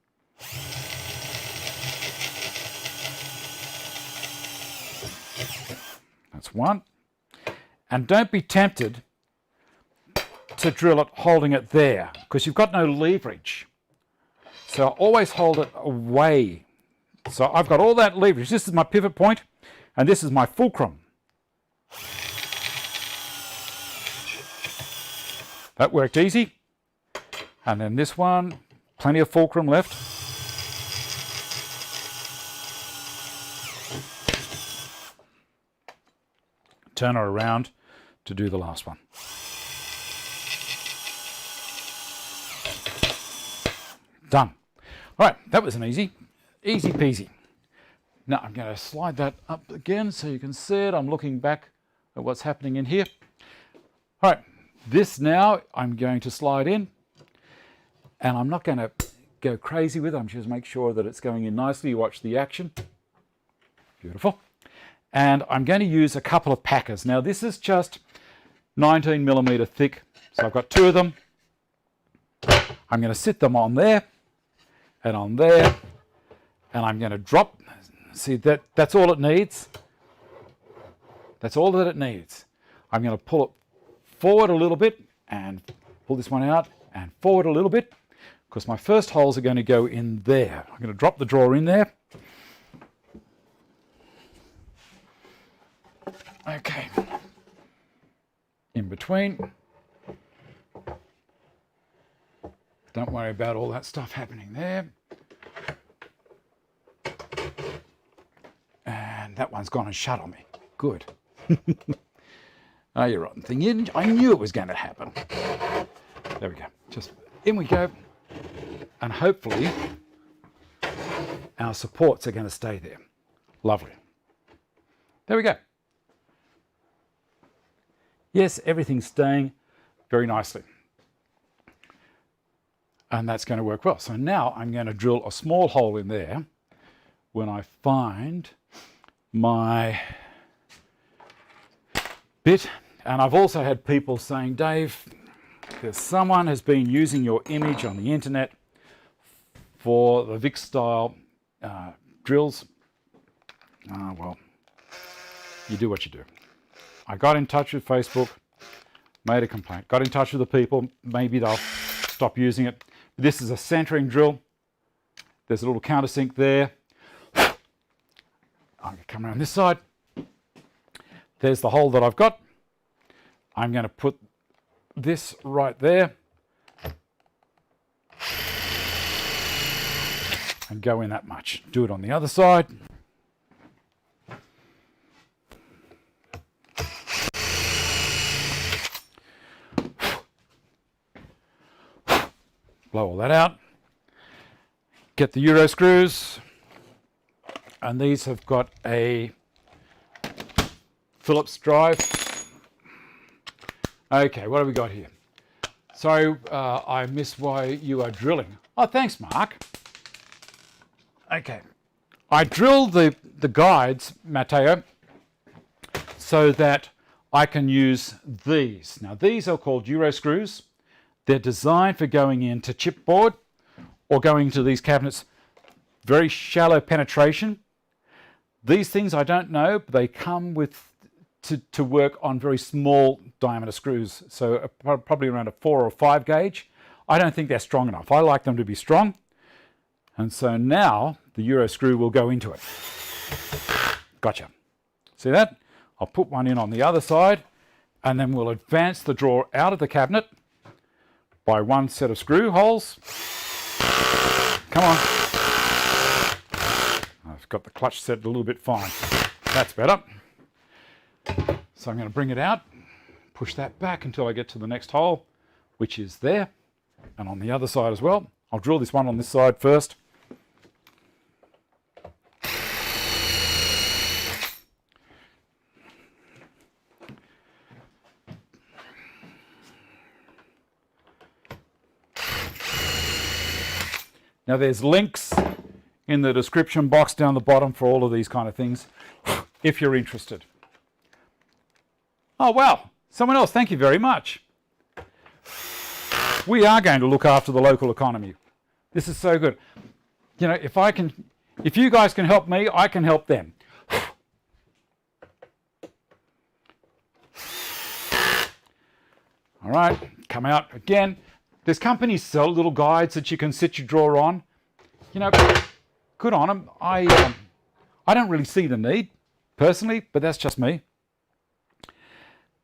That's one. And don't be tempted to drill it holding it there, because you've got no leverage. So always hold it away. So I've got all that leverage. This is my pivot point, and this is my fulcrum. That worked easy. And then this one, plenty of fulcrum left. Turn her around to do the last one. Done. All right, that was an easy peasy. Now I'm going to slide that up again so you can see it. I'm looking back at what's happening in here. All right, this now I'm going to slide in, and I'm not going to go crazy with it. I'm just make sure that it's going in nicely. You watch the action. Beautiful. And I'm going to use a couple of packers. Now this is just 19 millimeter thick, so I've got two of them. I'm going to sit them on there and on there, and I'm going to drop. See, that's all it needs. That's all that it needs. I'm going to pull it forward a little bit and pull this one out and forward a little bit, because my first holes are going to go in there. I'm going to drop the drawer in there. Okay. In between. Don't worry about all that stuff happening there. And that one's gone and shut on me. Good. Oh, you're rotten thing. I knew it was going to happen. There we go. Just in we go. And hopefully our supports are going to stay there. Lovely. There we go. Yes, everything's staying very nicely. And that's going to work well. So now I'm going to drill a small hole in there when I find my bit. And I've also had people saying, Dave, there's someone has been using your image on the internet for the Vic style drills. Well, you do what you do. I got in touch with Facebook, made a complaint, got in touch with the people, maybe they'll stop using it. This is a centering drill. There's a little countersink there. I'm going to come around this side. There's the hole that I've got. I'm going to put this right there and go in that much. Do it on the other side. Blow all that out. Get the Euro screws, and these have got a Phillips drive. Okay, what have we got here? Sorry, I missed why you are drilling. Oh, thanks, Mark. Okay, I drilled the guides, Matteo, so that I can use these. Now, these are called Euro screws. They're designed for going into chipboard or going into these cabinets. Very shallow penetration. These things I don't know, but they come with to work on very small diameter screws. So probably around a 4 or 5 gauge. I don't think they're strong enough. I like them to be strong. And so now the Euro screw will go into it. Gotcha. See that? I'll put one in on the other side, and then we'll advance the drawer out of the cabinet by one set of screw holes. Come on. I've got the clutch set a little bit fine. That's better. So I'm going to bring it out, push that back until I get to the next hole, which is there, and on the other side as well. I'll drill this one on this side first. Now there's links in the description box down the bottom for all of these kind of things, if you're interested. Oh wow, someone else, thank you very much. We are going to look after the local economy. This is so good. You know, if you guys can help me, I can help them. All right, come out again. There's companies sell little guides that you can sit your drawer on. You know, good on them. I don't really see the need, personally, but that's just me.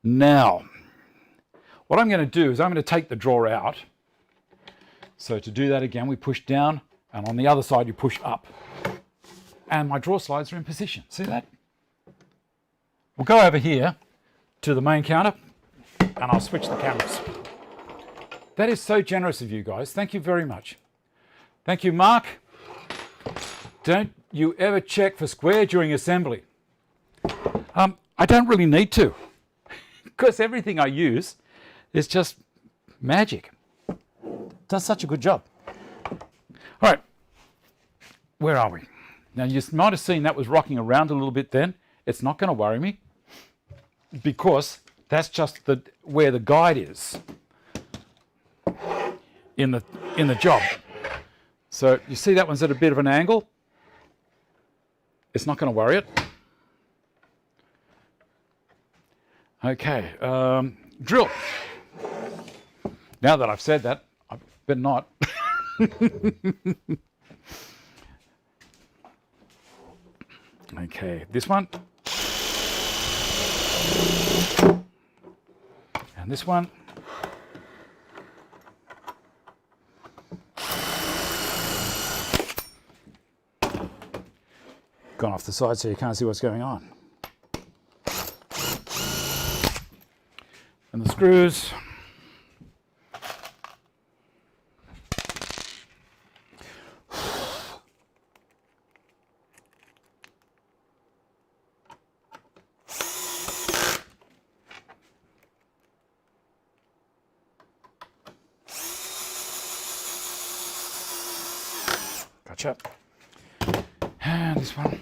Now, what I'm going to do is I'm going to take the drawer out. So to do that again, we push down, and on the other side you push up. And my drawer slides are in position. See that? We'll go over here to the main counter, and I'll switch the cameras. That is so generous of you guys. Thank you very much. Thank you, Mark. Don't you ever check for square during assembly. I don't really need to, because everything I use is just magic. Does such a good job. All right, where are we? Now you might have seen that was rocking around a little bit then. It's not going to worry me, because that's just where the guide is in the job. So you see that one's at a bit of an angle. It's not going to worry it. Okay, drill. Now that I've said that, I better not. Okay, this one. And this one. Gone off the side so you can't see what's going on. And the screws. Gotcha. And this one.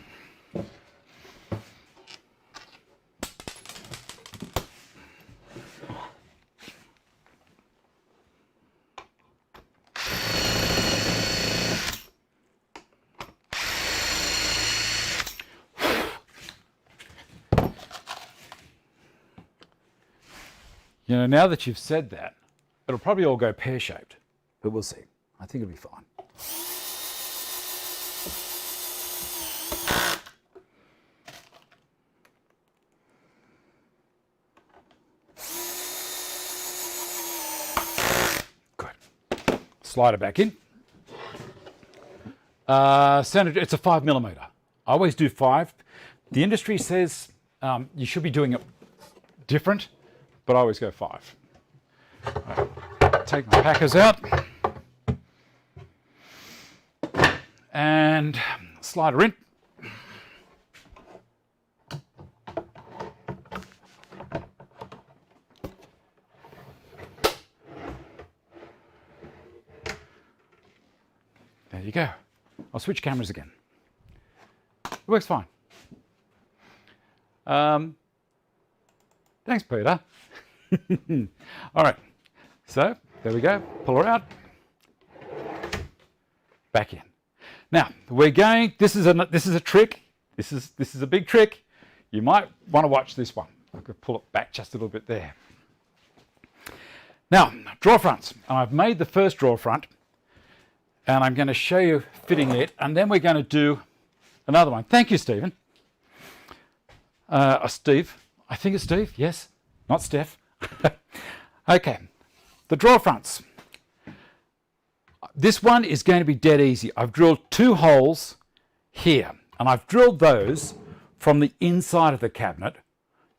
You know, now that you've said that, it'll probably all go pear-shaped, but we'll see. I think it'll be fine. Good. Slide it back in. Center, it's a 5mm. I always do 5. The industry says you should be doing it different, but I always go 5. Take my packers out and slide her in. There you go. I'll switch cameras again. It works fine. Thanks, Peter. All right, so there we go. Pull her out. Back in. Now we're going. This is a trick. This is a big trick. You might want to watch this one. I could pull it back just a little bit there. Now drawer fronts. And I've made the first drawer front, and I'm going to show you fitting it, and then we're going to do another one. Thank you, Stephen. Steve. I think it's Steve. Yes, not Steph. Okay, the drawer fronts. This one is going to be dead easy. I've drilled 2 holes here, and I've drilled those from the inside of the cabinet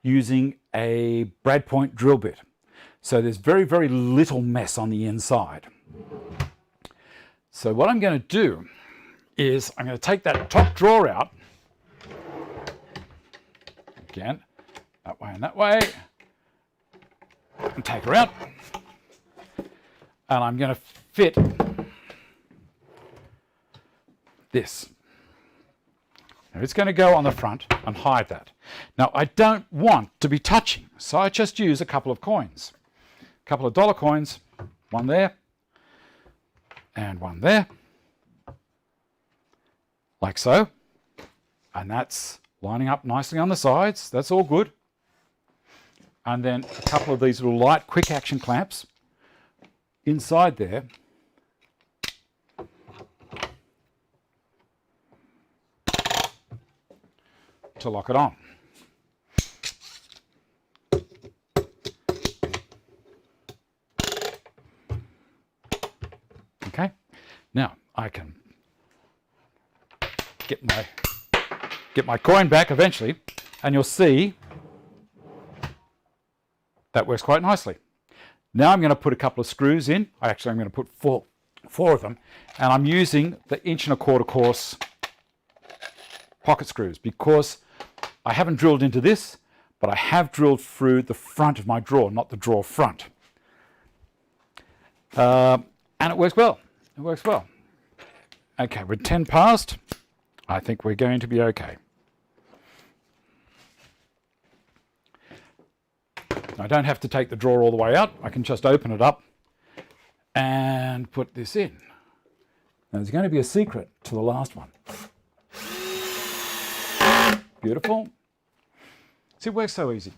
using a brad point drill bit. So there's very, very little mess on the inside. So what I'm going to do is I'm going to take that top drawer out. Again, that way and that way. And take her out. And I'm going to fit this. Now it's going to go on the front and hide that. Now I don't want to be touching, so I just use a couple of coins. A couple of dollar coins, one there and one there, like so. And that's lining up nicely on the sides. That's all good. And then a couple of these little light quick action clamps inside there. To lock it on. Okay, now I can get my coin back eventually, and you'll see that works quite nicely. Now I'm going to put a couple of screws in. I'm going to put four of them, and I'm using the 1¼ course pocket screws because I haven't drilled into this, but I have drilled through the front of my drawer, not the drawer front. And it works well. It works well. Okay, we're 10 past. I think we're going to be okay. I don't have to take the drawer all the way out. I can just open it up and put this in. Now there's going to be a secret to the last one. Beautiful. See, it works so easy.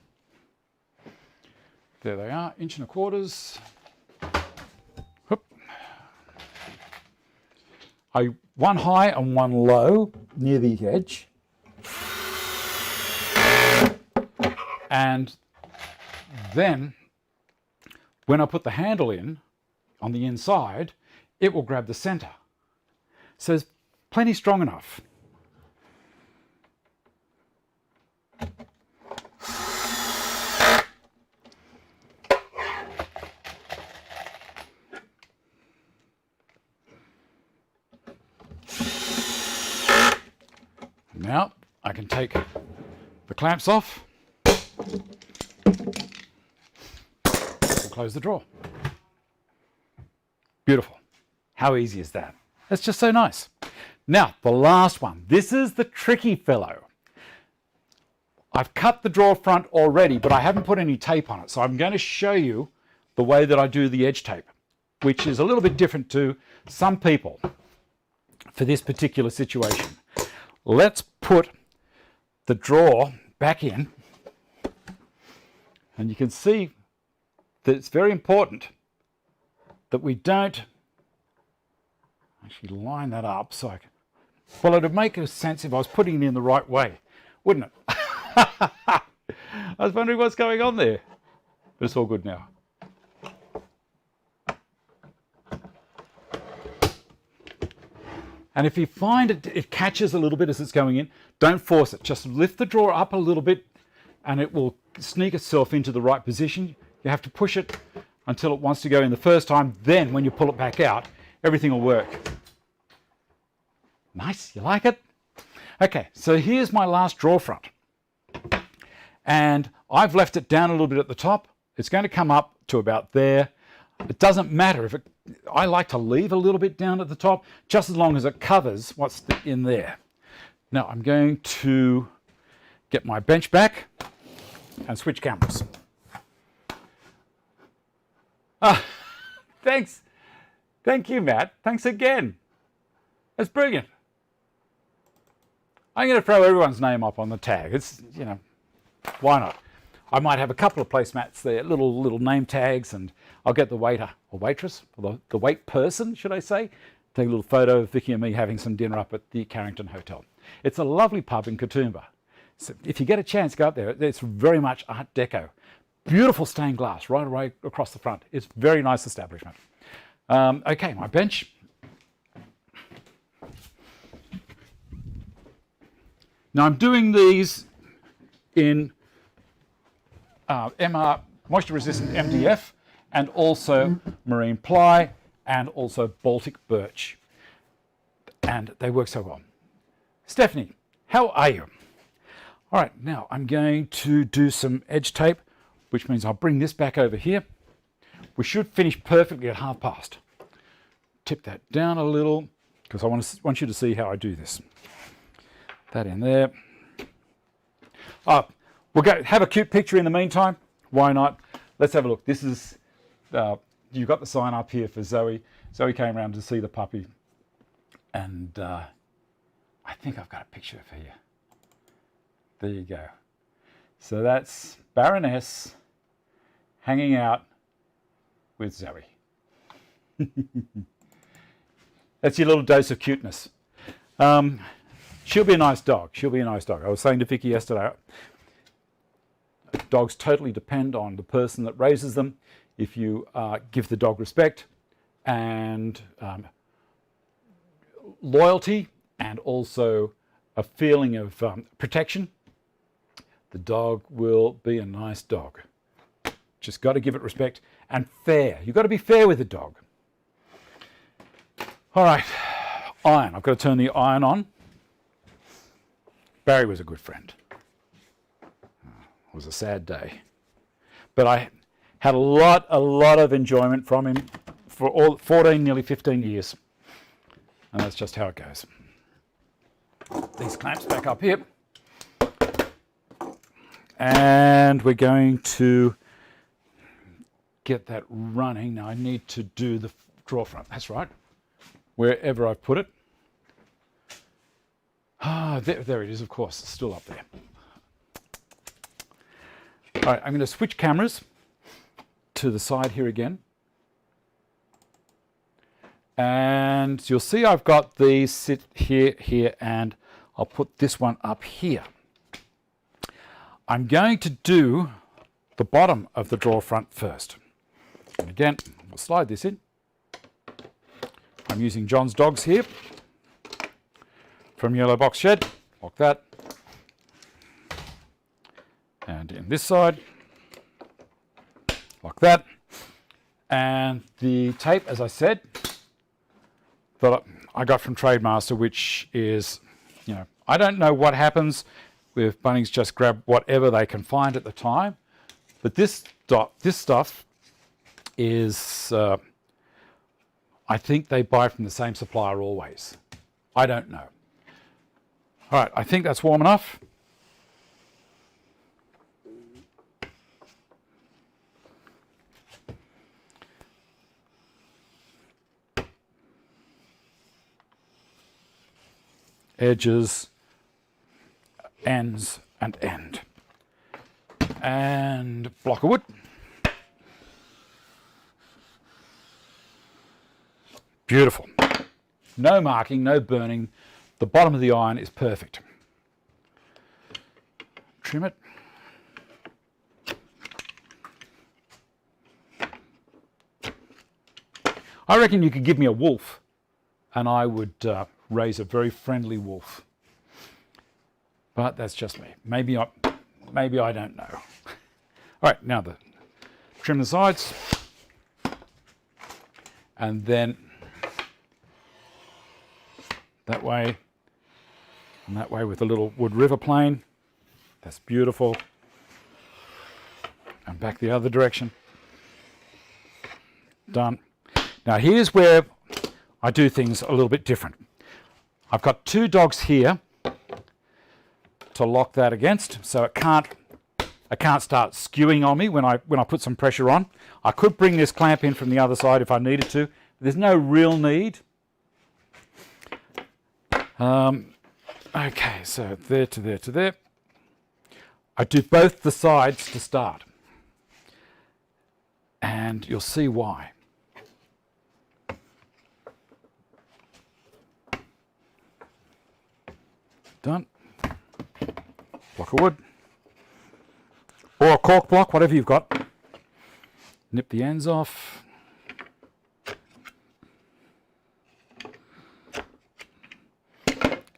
There they are, 1¼ Whoop. One high and one low near the edge. And then when I put the handle in on the inside, it will grab the center. So it's plenty strong enough. Now I can take the clamps off and close the drawer. Beautiful. How easy is that? That's just so nice. Now, the last one. This is the tricky fellow. I've cut the drawer front already, but I haven't put any tape on it. So I'm going to show you the way that I do the edge tape, which is a little bit different to some people for this particular situation. Let's put the drawer back in, and you can see that it's very important that we don't actually line that up so I can, well, it would make sense if I was putting it in the right way, wouldn't it? I was wondering what's going on there, but it's all good now. And if you find it catches a little bit as it's going in, don't force it. Just lift the drawer up a little bit and it will sneak itself into the right position. You have to push it until it wants to go in the first time. Then when you pull it back out, everything will work. Nice, you like it? Okay, so here's my last drawer front. And I've left it down a little bit at the top. It's going to come up to about there. It doesn't matter if it, I like to leave a little bit down at the top, just as long as it covers what's in there. Now I'm going to get my bench back and switch cameras. Thanks. Thank you, Matt. Thanks again. That's brilliant. I'm going to throw everyone's name up on the tag. It's, you know, why not? I might have a couple of placemats there, little name tags, and I'll get the waiter or waitress, or the wait person, should I say, take a little photo of Vicky and me having some dinner up at the Carrington Hotel. It's a lovely pub in Katoomba. So if you get a chance, go up there. It's very much Art Deco. Beautiful stained glass right away across the front. It's a very nice establishment. Okay, my bench. Now I'm doing these in MR, moisture resistant MDF, and also marine ply, and also Baltic birch. And they work so well. Stephanie, how are you? All right, now I'm going to do some edge tape, which means I'll bring this back over here. We should finish perfectly at 1/2 Tip that down a little, because I want you to see how I do this. That in there. We'll go have a cute picture in the meantime. Why not? Let's have a look. This is, you've got the sign up here for Zoe. Zoe came around to see the puppy. And I think I've got a picture for you. There you go. So that's Baroness hanging out with Zoe. That's your little dose of cuteness. She'll be a nice dog. She'll be a nice dog. I was saying to Vicky yesterday, dogs totally depend on the person that raises them. If you give the dog respect and loyalty and also a feeling of protection, the dog will be a nice dog. Just got to give it respect and fair. You've got to be fair with the dog. All right, iron. I've got to turn the iron on. Barry was a good friend. It was a sad day. But I had a lot of enjoyment from him for all 14, nearly 15 years. And that's just how it goes. These clamps back up here. And we're going to get that running. Now I need to do the drawer front. That's right. Wherever I've put it. There it is, of course. It's still up there. All right, I'm going to switch cameras to the side here again. And you'll see I've got these sit here, and I'll put this one up here. I'm going to do the bottom of the drawer front first. And again, we'll slide this in. I'm using John's dogs here from Yellow Box Shed, like that. And in this side, like that. And the tape, as I said, that I got from Trademaster, which is, you know, I don't know what happens with Bunnings just grab whatever they can find at the time, but this stuff is, I think they buy from the same supplier always. I don't know. All right, I think that's warm enough. Edges, ends, and end. And block of wood. Beautiful. No marking, no burning. The bottom of the iron is perfect. Trim it. I reckon you could give me a wolf and I would raise a very friendly wolf. But that's just me. Maybe I don't know. All right, now trim the sides. And then that way and that way with a little wood river plane. That's beautiful. And back the other direction. Done. Now here's where I do things a little bit different. I've got two dogs here to lock that against, so it can't start skewing on me when I put some pressure on. I could bring this clamp in from the other side if I needed to. There's no real need. Okay, so there to there to there. I do both the sides to start, and you'll see why. Done. Block of wood. Or a cork block, whatever you've got. Nip the ends off.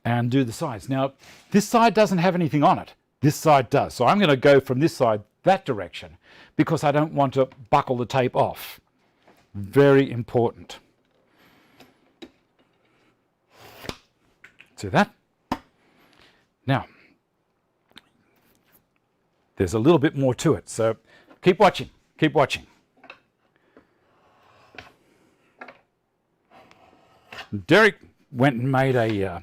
And do the sides. Now, this side doesn't have anything on it. This side does. So I'm going to go from this side that direction because I don't want to buckle the tape off. Very important. See that? Now, there's a little bit more to it, so keep watching, keep watching. Derek went and made a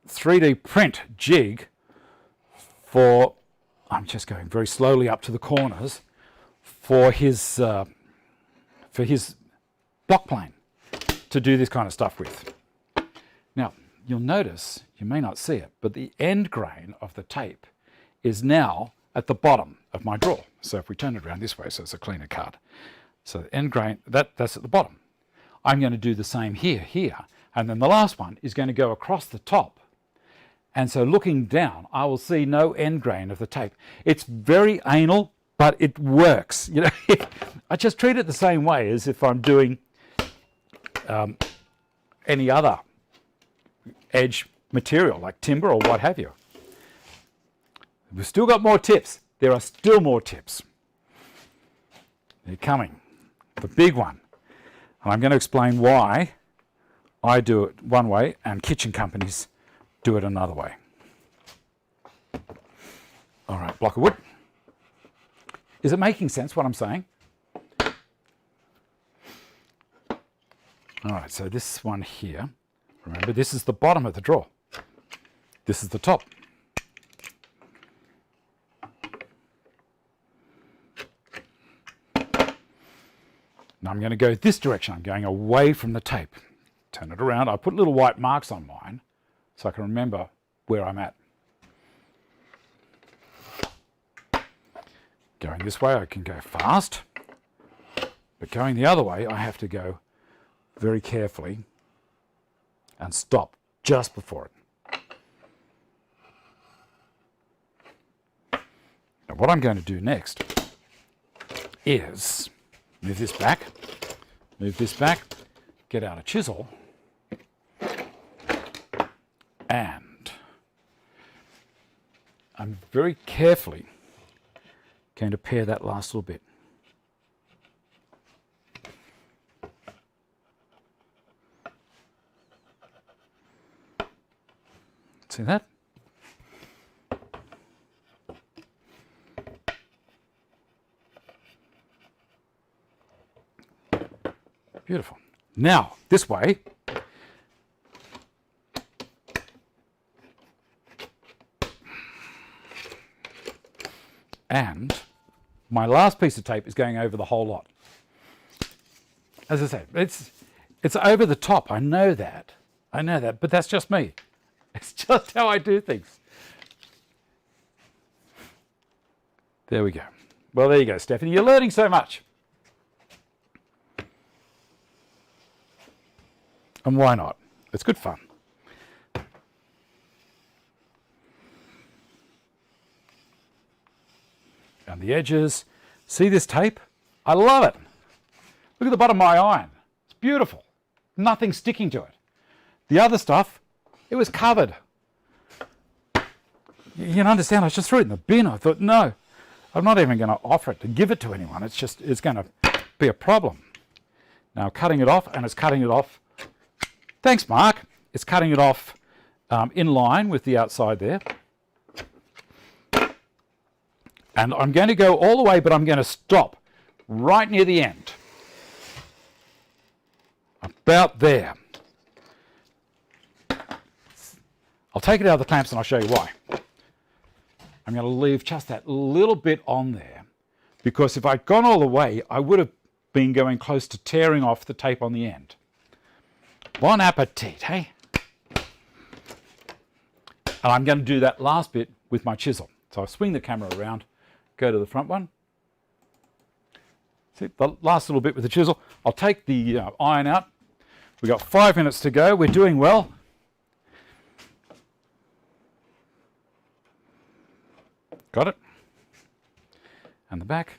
3D print jig for, I'm just going very slowly up to the corners, for his block plane to do this kind of stuff with. Now, you'll notice, you may not see it, but the end grain of the tape is now at the bottom of my drawer. So if we turn it around this way, so it's a cleaner cut. So the end grain, that's at the bottom. I'm going to do the same here, and then the last one is going to go across the top. And so looking down, I will see no end grain of the tape. It's very anal, but it works. You know, I just treat it the same way as if I'm doing any other edge material like timber or what have you. We've still got more tips. There are still more tips. They're coming. The big one. And I'm going to explain why I do it one way and kitchen companies do it another way. All right, block of wood. Is it making sense what I'm saying? All right, so this one here, remember this is the bottom of the drawer. This is the top. Now I'm going to go this direction. I'm going away from the tape. Turn it around. I put little white marks on mine so I can remember where I'm at. Going this way, I can go fast. But going the other way, I have to go very carefully and stop just before it. Now what I'm going to do next is move this back, get out a chisel, and I'm very carefully going to pare that last little bit. See that? Beautiful. Now, this way, and my last piece of tape is going over the whole lot. As I said, it's over the top. I know that, but that's just me. It's just how I do things. There we go. Well, there you go, Stephanie. You're learning so much. And why not? It's good fun. And the edges. See this tape? I love it. Look at the bottom of my iron. It's beautiful. Nothing sticking to it. The other stuff, it was covered. You can understand, I just threw it in the bin. I thought, no, I'm not even going to offer it to give it to anyone. It's going to be a problem. Now cutting it off, and it's cutting it off. Thanks, Mark. It's cutting it off in line with the outside there. And I'm going to go all the way, but I'm going to stop right near the end. About there. I'll take it out of the clamps and I'll show you why. I'm going to leave just that little bit on there, because if I'd gone all the way, I would have been going close to tearing off the tape on the end. Bon appetit, hey? And I'm going to do that last bit with my chisel. So I'll swing the camera around, go to the front one. See, the last little bit with the chisel. I'll take the iron out. We've got 5 minutes to go. We're doing well. Got it? And the back.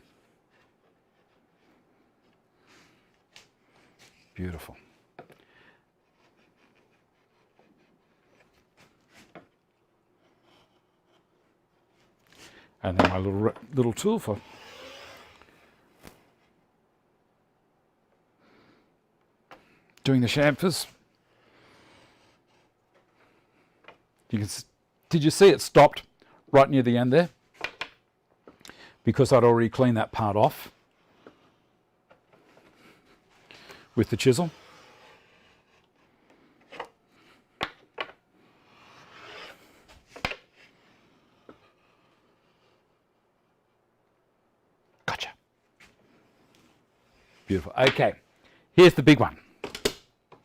Beautiful. And then my little tool for doing the chamfers. Did you see it stopped right near the end there? Because I'd already cleaned that part off with the chisel. Gotcha. Beautiful. Okay, here's the big one.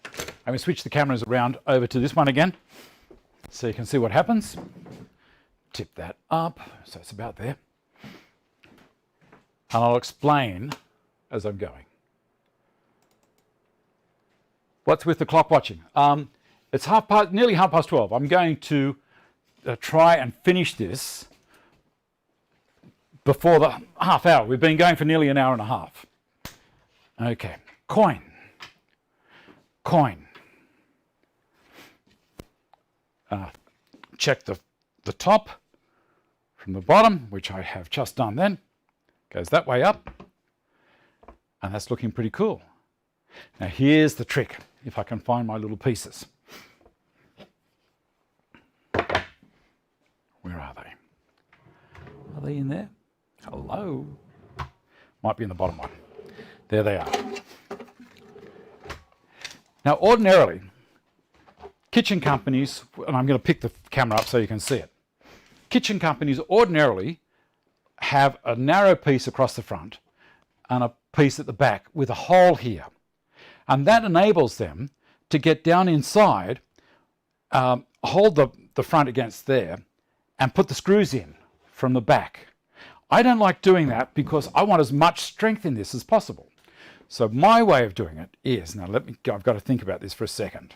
I'm going to switch the cameras around over to this one again so you can see what happens. Tip that up so it's about there. And I'll explain as I'm going. What's with the clock watching? It's nearly 12:30. I'm going to try and finish this before the half hour. We've been going for nearly an hour and a half. Okay, coin. Check the top from the bottom, which I have just done then. Goes that way up, and that's looking pretty cool. Now here's the trick, if I can find my little pieces. Where are they? Are they in there? Hello? Might be in the bottom one. There they are. Now ordinarily, kitchen companies, and I'm going to pick the camera up so you can see it. Kitchen companies ordinarily have a narrow piece across the front and a piece at the back with a hole here. And that enables them to get down inside, hold the front against there, and put the screws in from the back. I don't like doing that because I want as much strength in this as possible. So my way of doing it is, now I've got to think about this for a second.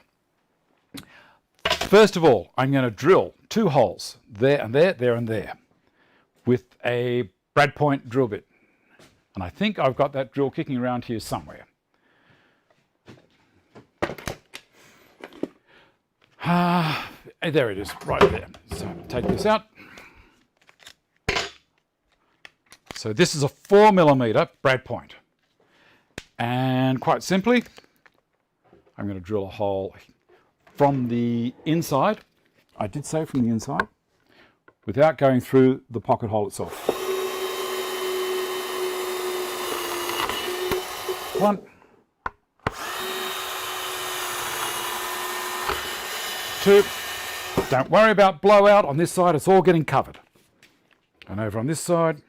First of all, I'm going to drill 2 holes, there and there, there and there, with a brad point drill bit. And I think I've got that drill kicking around here somewhere. There it is, right there. So take this out. So this is a 4mm brad point. And quite simply, I'm going to drill a hole from the inside. I did say from the inside, without going through the pocket hole itself. 1, 2. Don't worry about blowout on this side, it's all getting covered. And over on this side.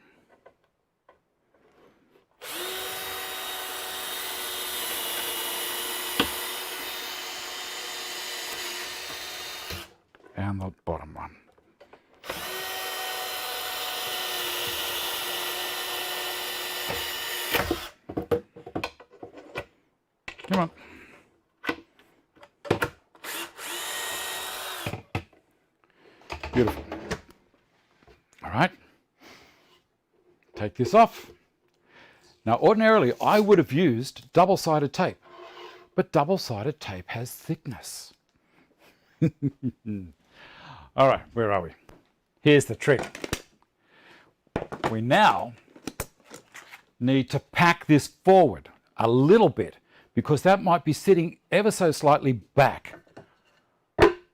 And the bottom one. Come on. Beautiful. All right. Take this off. Now, ordinarily, I would have used double-sided tape, but double-sided tape has thickness. All right, where are we? Here's the trick. We now need to pack this forward a little bit because that might be sitting ever so slightly back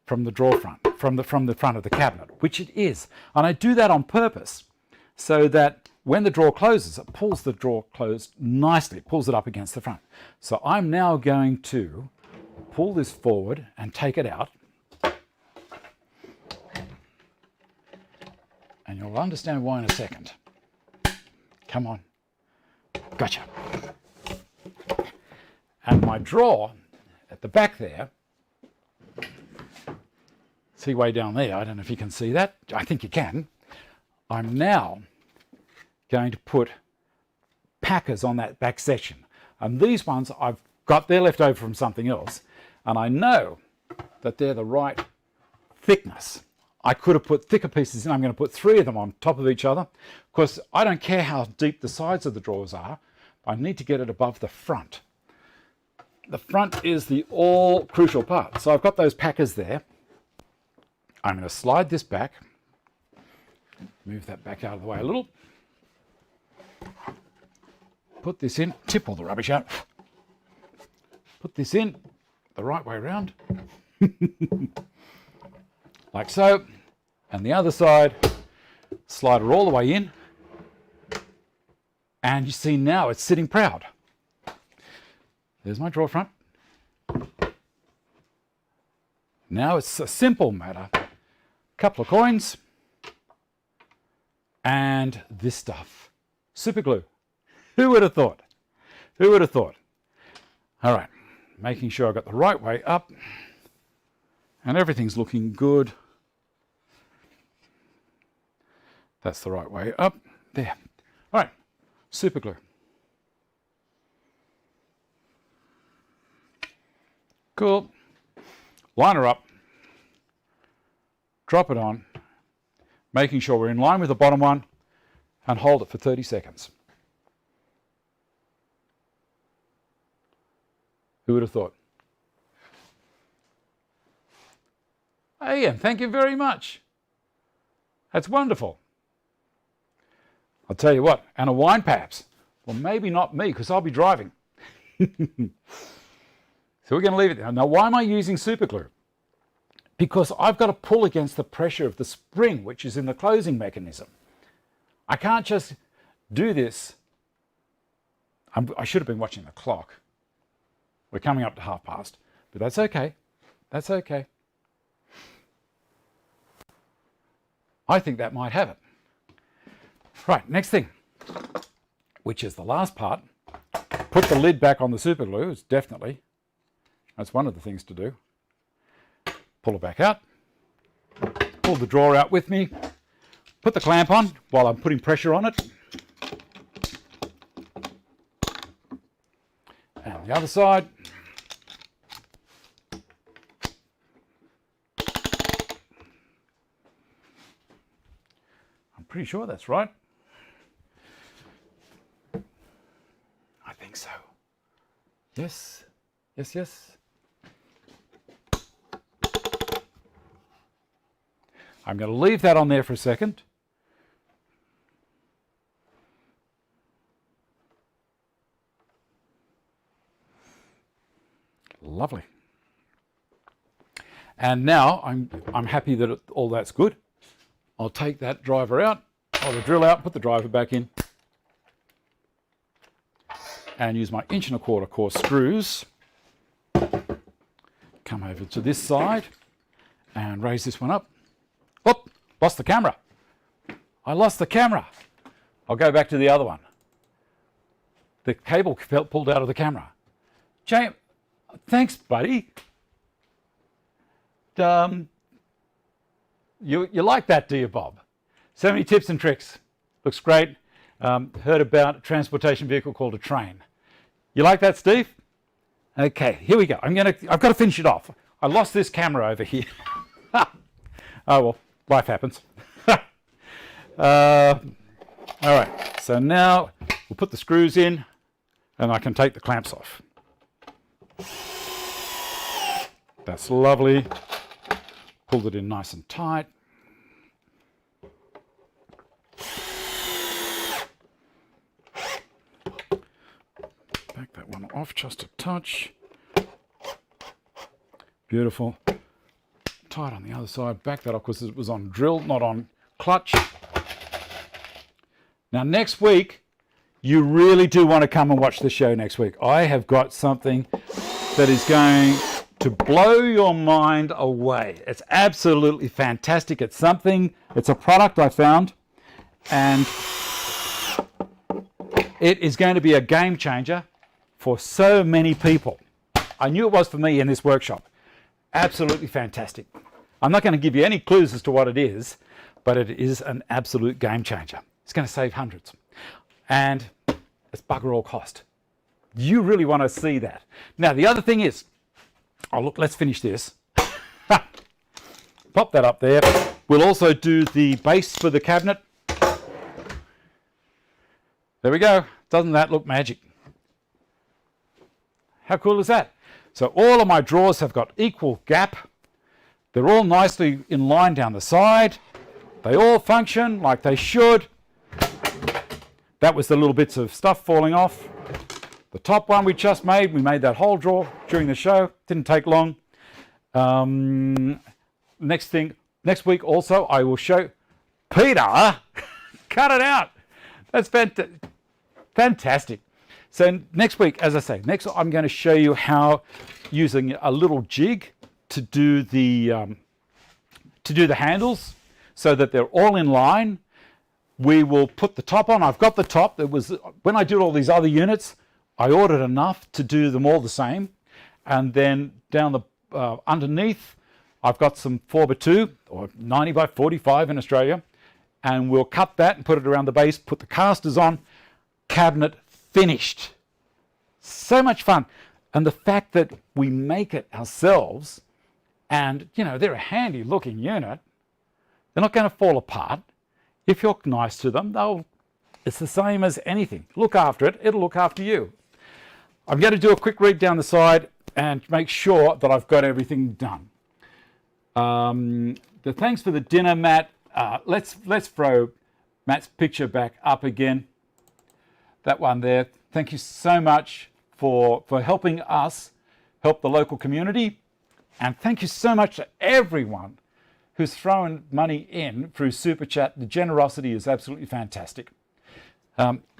from the drawer front, from the front of the cabinet, which it is. And I do that on purpose so that when the drawer closes, it pulls the drawer closed nicely, it pulls it up against the front. So I'm now going to pull this forward and take it out. And you'll understand why in a second. Come on. Gotcha. And my drawer at the back there, see way down there, I don't know if you can see that. I think you can. I'm now going to put packers on that back section. And these ones I've got, they're left over from something else. And I know that they're the right thickness. I could have put thicker pieces in. I'm going to put 3 of them on top of each other. Because I don't care how deep the sides of the drawers are. I need to get it above the front. The front is the all crucial part. So I've got those packers there. I'm going to slide this back. Move that back out of the way a little. Put this in. Tip all the rubbish out. Put this in the right way around. Like so. And the other side, slide it all the way in. And you see now it's sitting proud. There's my drawer front. Now it's a simple matter. Couple of coins. And this stuff. Super glue. Who would have thought? Who would have thought? All right. Making sure I've got the right way up. And everything's looking good. That's the right way up. There. All right. Super glue. Cool. Line her up. Drop it on. Making sure we're in line with the bottom one. And hold it for 30 seconds. Who would have thought? Hey, and thank you very much. That's wonderful. I'll tell you what, and a wine perhaps. Well, maybe not me, because I'll be driving. So we're going to leave it there. Now, why am I using super glue? Because I've got to pull against the pressure of the spring, which is in the closing mechanism. I can't just do this. I should have been watching the clock. We're coming up to past, but that's okay. That's okay. I think that might have it. Right, next thing, which is the last part. Put the lid back on the super glue, it's definitely. That's one of the things to do. Pull it back out. Pull the drawer out with me. Put the clamp on while I'm putting pressure on it. And the other side. I'm pretty sure that's right. think so. Yes, yes, yes. I'm going to leave that on there for a second. Lovely. And now I'm happy that all that's good. I'll take that driver out, or the drill out, put the driver back in, and use my 1¼ course screws. Come over to this side and raise this one up. Whoop! Lost the camera. I lost the camera. I'll go back to the other one. The cable felt pulled out of the camera. James, thanks, buddy. You like that, do you, Bob? So many tips and tricks. Looks great. Heard about a transportation vehicle called a train. You like that, Steve? Okay, here we go. I've got to finish it off. I lost this camera over here. Oh well, life happens. All right, so now we'll put the screws in and I can take the clamps off. That's lovely. Pulled it in nice and tight. Back that one off just a touch. Beautiful. Tight on the other side. Back that off because it was on drill, not on clutch. Now next week, you really do want to come and watch the show next week. I have got something that is going to blow your mind away. It's absolutely fantastic. It's a product I found, and it is going to be a game changer for so many people. I knew it was for me in this workshop. Absolutely fantastic. I'm not going to give you any clues as to what it is, but it is an absolute game changer. It's going to save hundreds. And it's bugger all cost. You really want to see that. Now, the other thing is, oh look, let's finish this. Pop that up there. We'll also do the base for the cabinet. There we go. Doesn't that look magic? How cool is that? So all of my drawers have got equal gap. They're all nicely in line down the side. They all function like they should. That was the little bits of stuff falling off. The top one we just made, we made that whole drawer during the show. Didn't take long. Next week also, I will show Peter. Cut it out. That's fantastic. So next week, as I say, I'm going to show you how using a little jig to do the handles so that they're all in line. We will put the top on. I've got the top. When I did all these other units, I ordered enough to do them all the same. And then down the underneath, I've got some 4x2 or 90 by 45 in Australia. And we'll cut that and put it around the base, put the casters on, cabinet finished. So much fun. And the fact that we make it ourselves, and they're a handy looking unit, they're not going to fall apart. If you're nice to them, it's the same as anything. Look after it, it'll look after you. I'm going to do a quick read down the side and make sure that I've got everything done. The thanks for the dinner, Matt. Let's throw Matt's picture back up again. That one there. Thank you so much for helping us help the local community. And thank you so much to everyone who's thrown money in through Super Chat. The generosity is absolutely fantastic.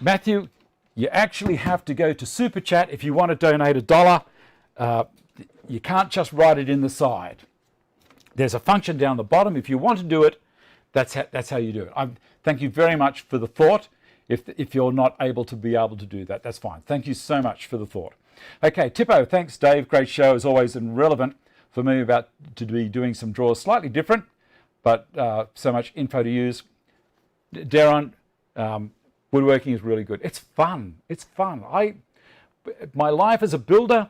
Matthew, you actually have to go to Super Chat if you want to donate $1. You can't just write it in the side. There's a function down the bottom. If you want to do it, that's how you do it. Thank you very much for the thought. If you're not able to do that, that's fine. Thank you so much for the thought. Okay, Tippo, thanks, Dave. Great show as always, and relevant for me about to be doing some drawers slightly different, but so much info to use. Darren, woodworking is really good. It's fun. It's fun. My life as a builder,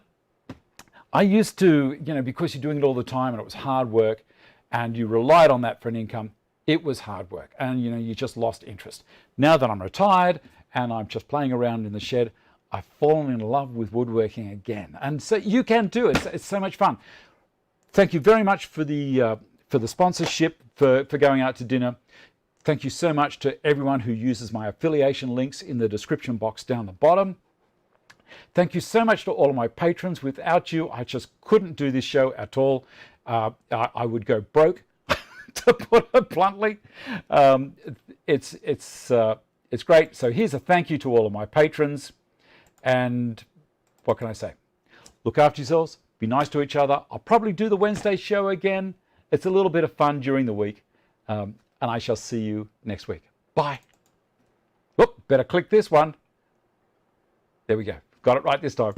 I used to, because you're doing it all the time and it was hard work and you relied on that for an income, it was hard work and you just lost interest. Now that I'm retired and I'm just playing around in the shed, I've fallen in love with woodworking again. And so you can too. It's so much fun. Thank you very much for the sponsorship, for going out to dinner. Thank you so much to everyone who uses my affiliation links in the description box down the bottom. Thank you so much to all of my patrons. Without you, I just couldn't do this show at all. I would go broke, to put it bluntly. It's great. So here's a thank you to all of my patrons. And what can I say? Look after yourselves. Be nice to each other. I'll probably do the Wednesday show again. It's a little bit of fun during the week. And I shall see you next week. Bye. Whoop, better click this one. There we go. Got it right this time.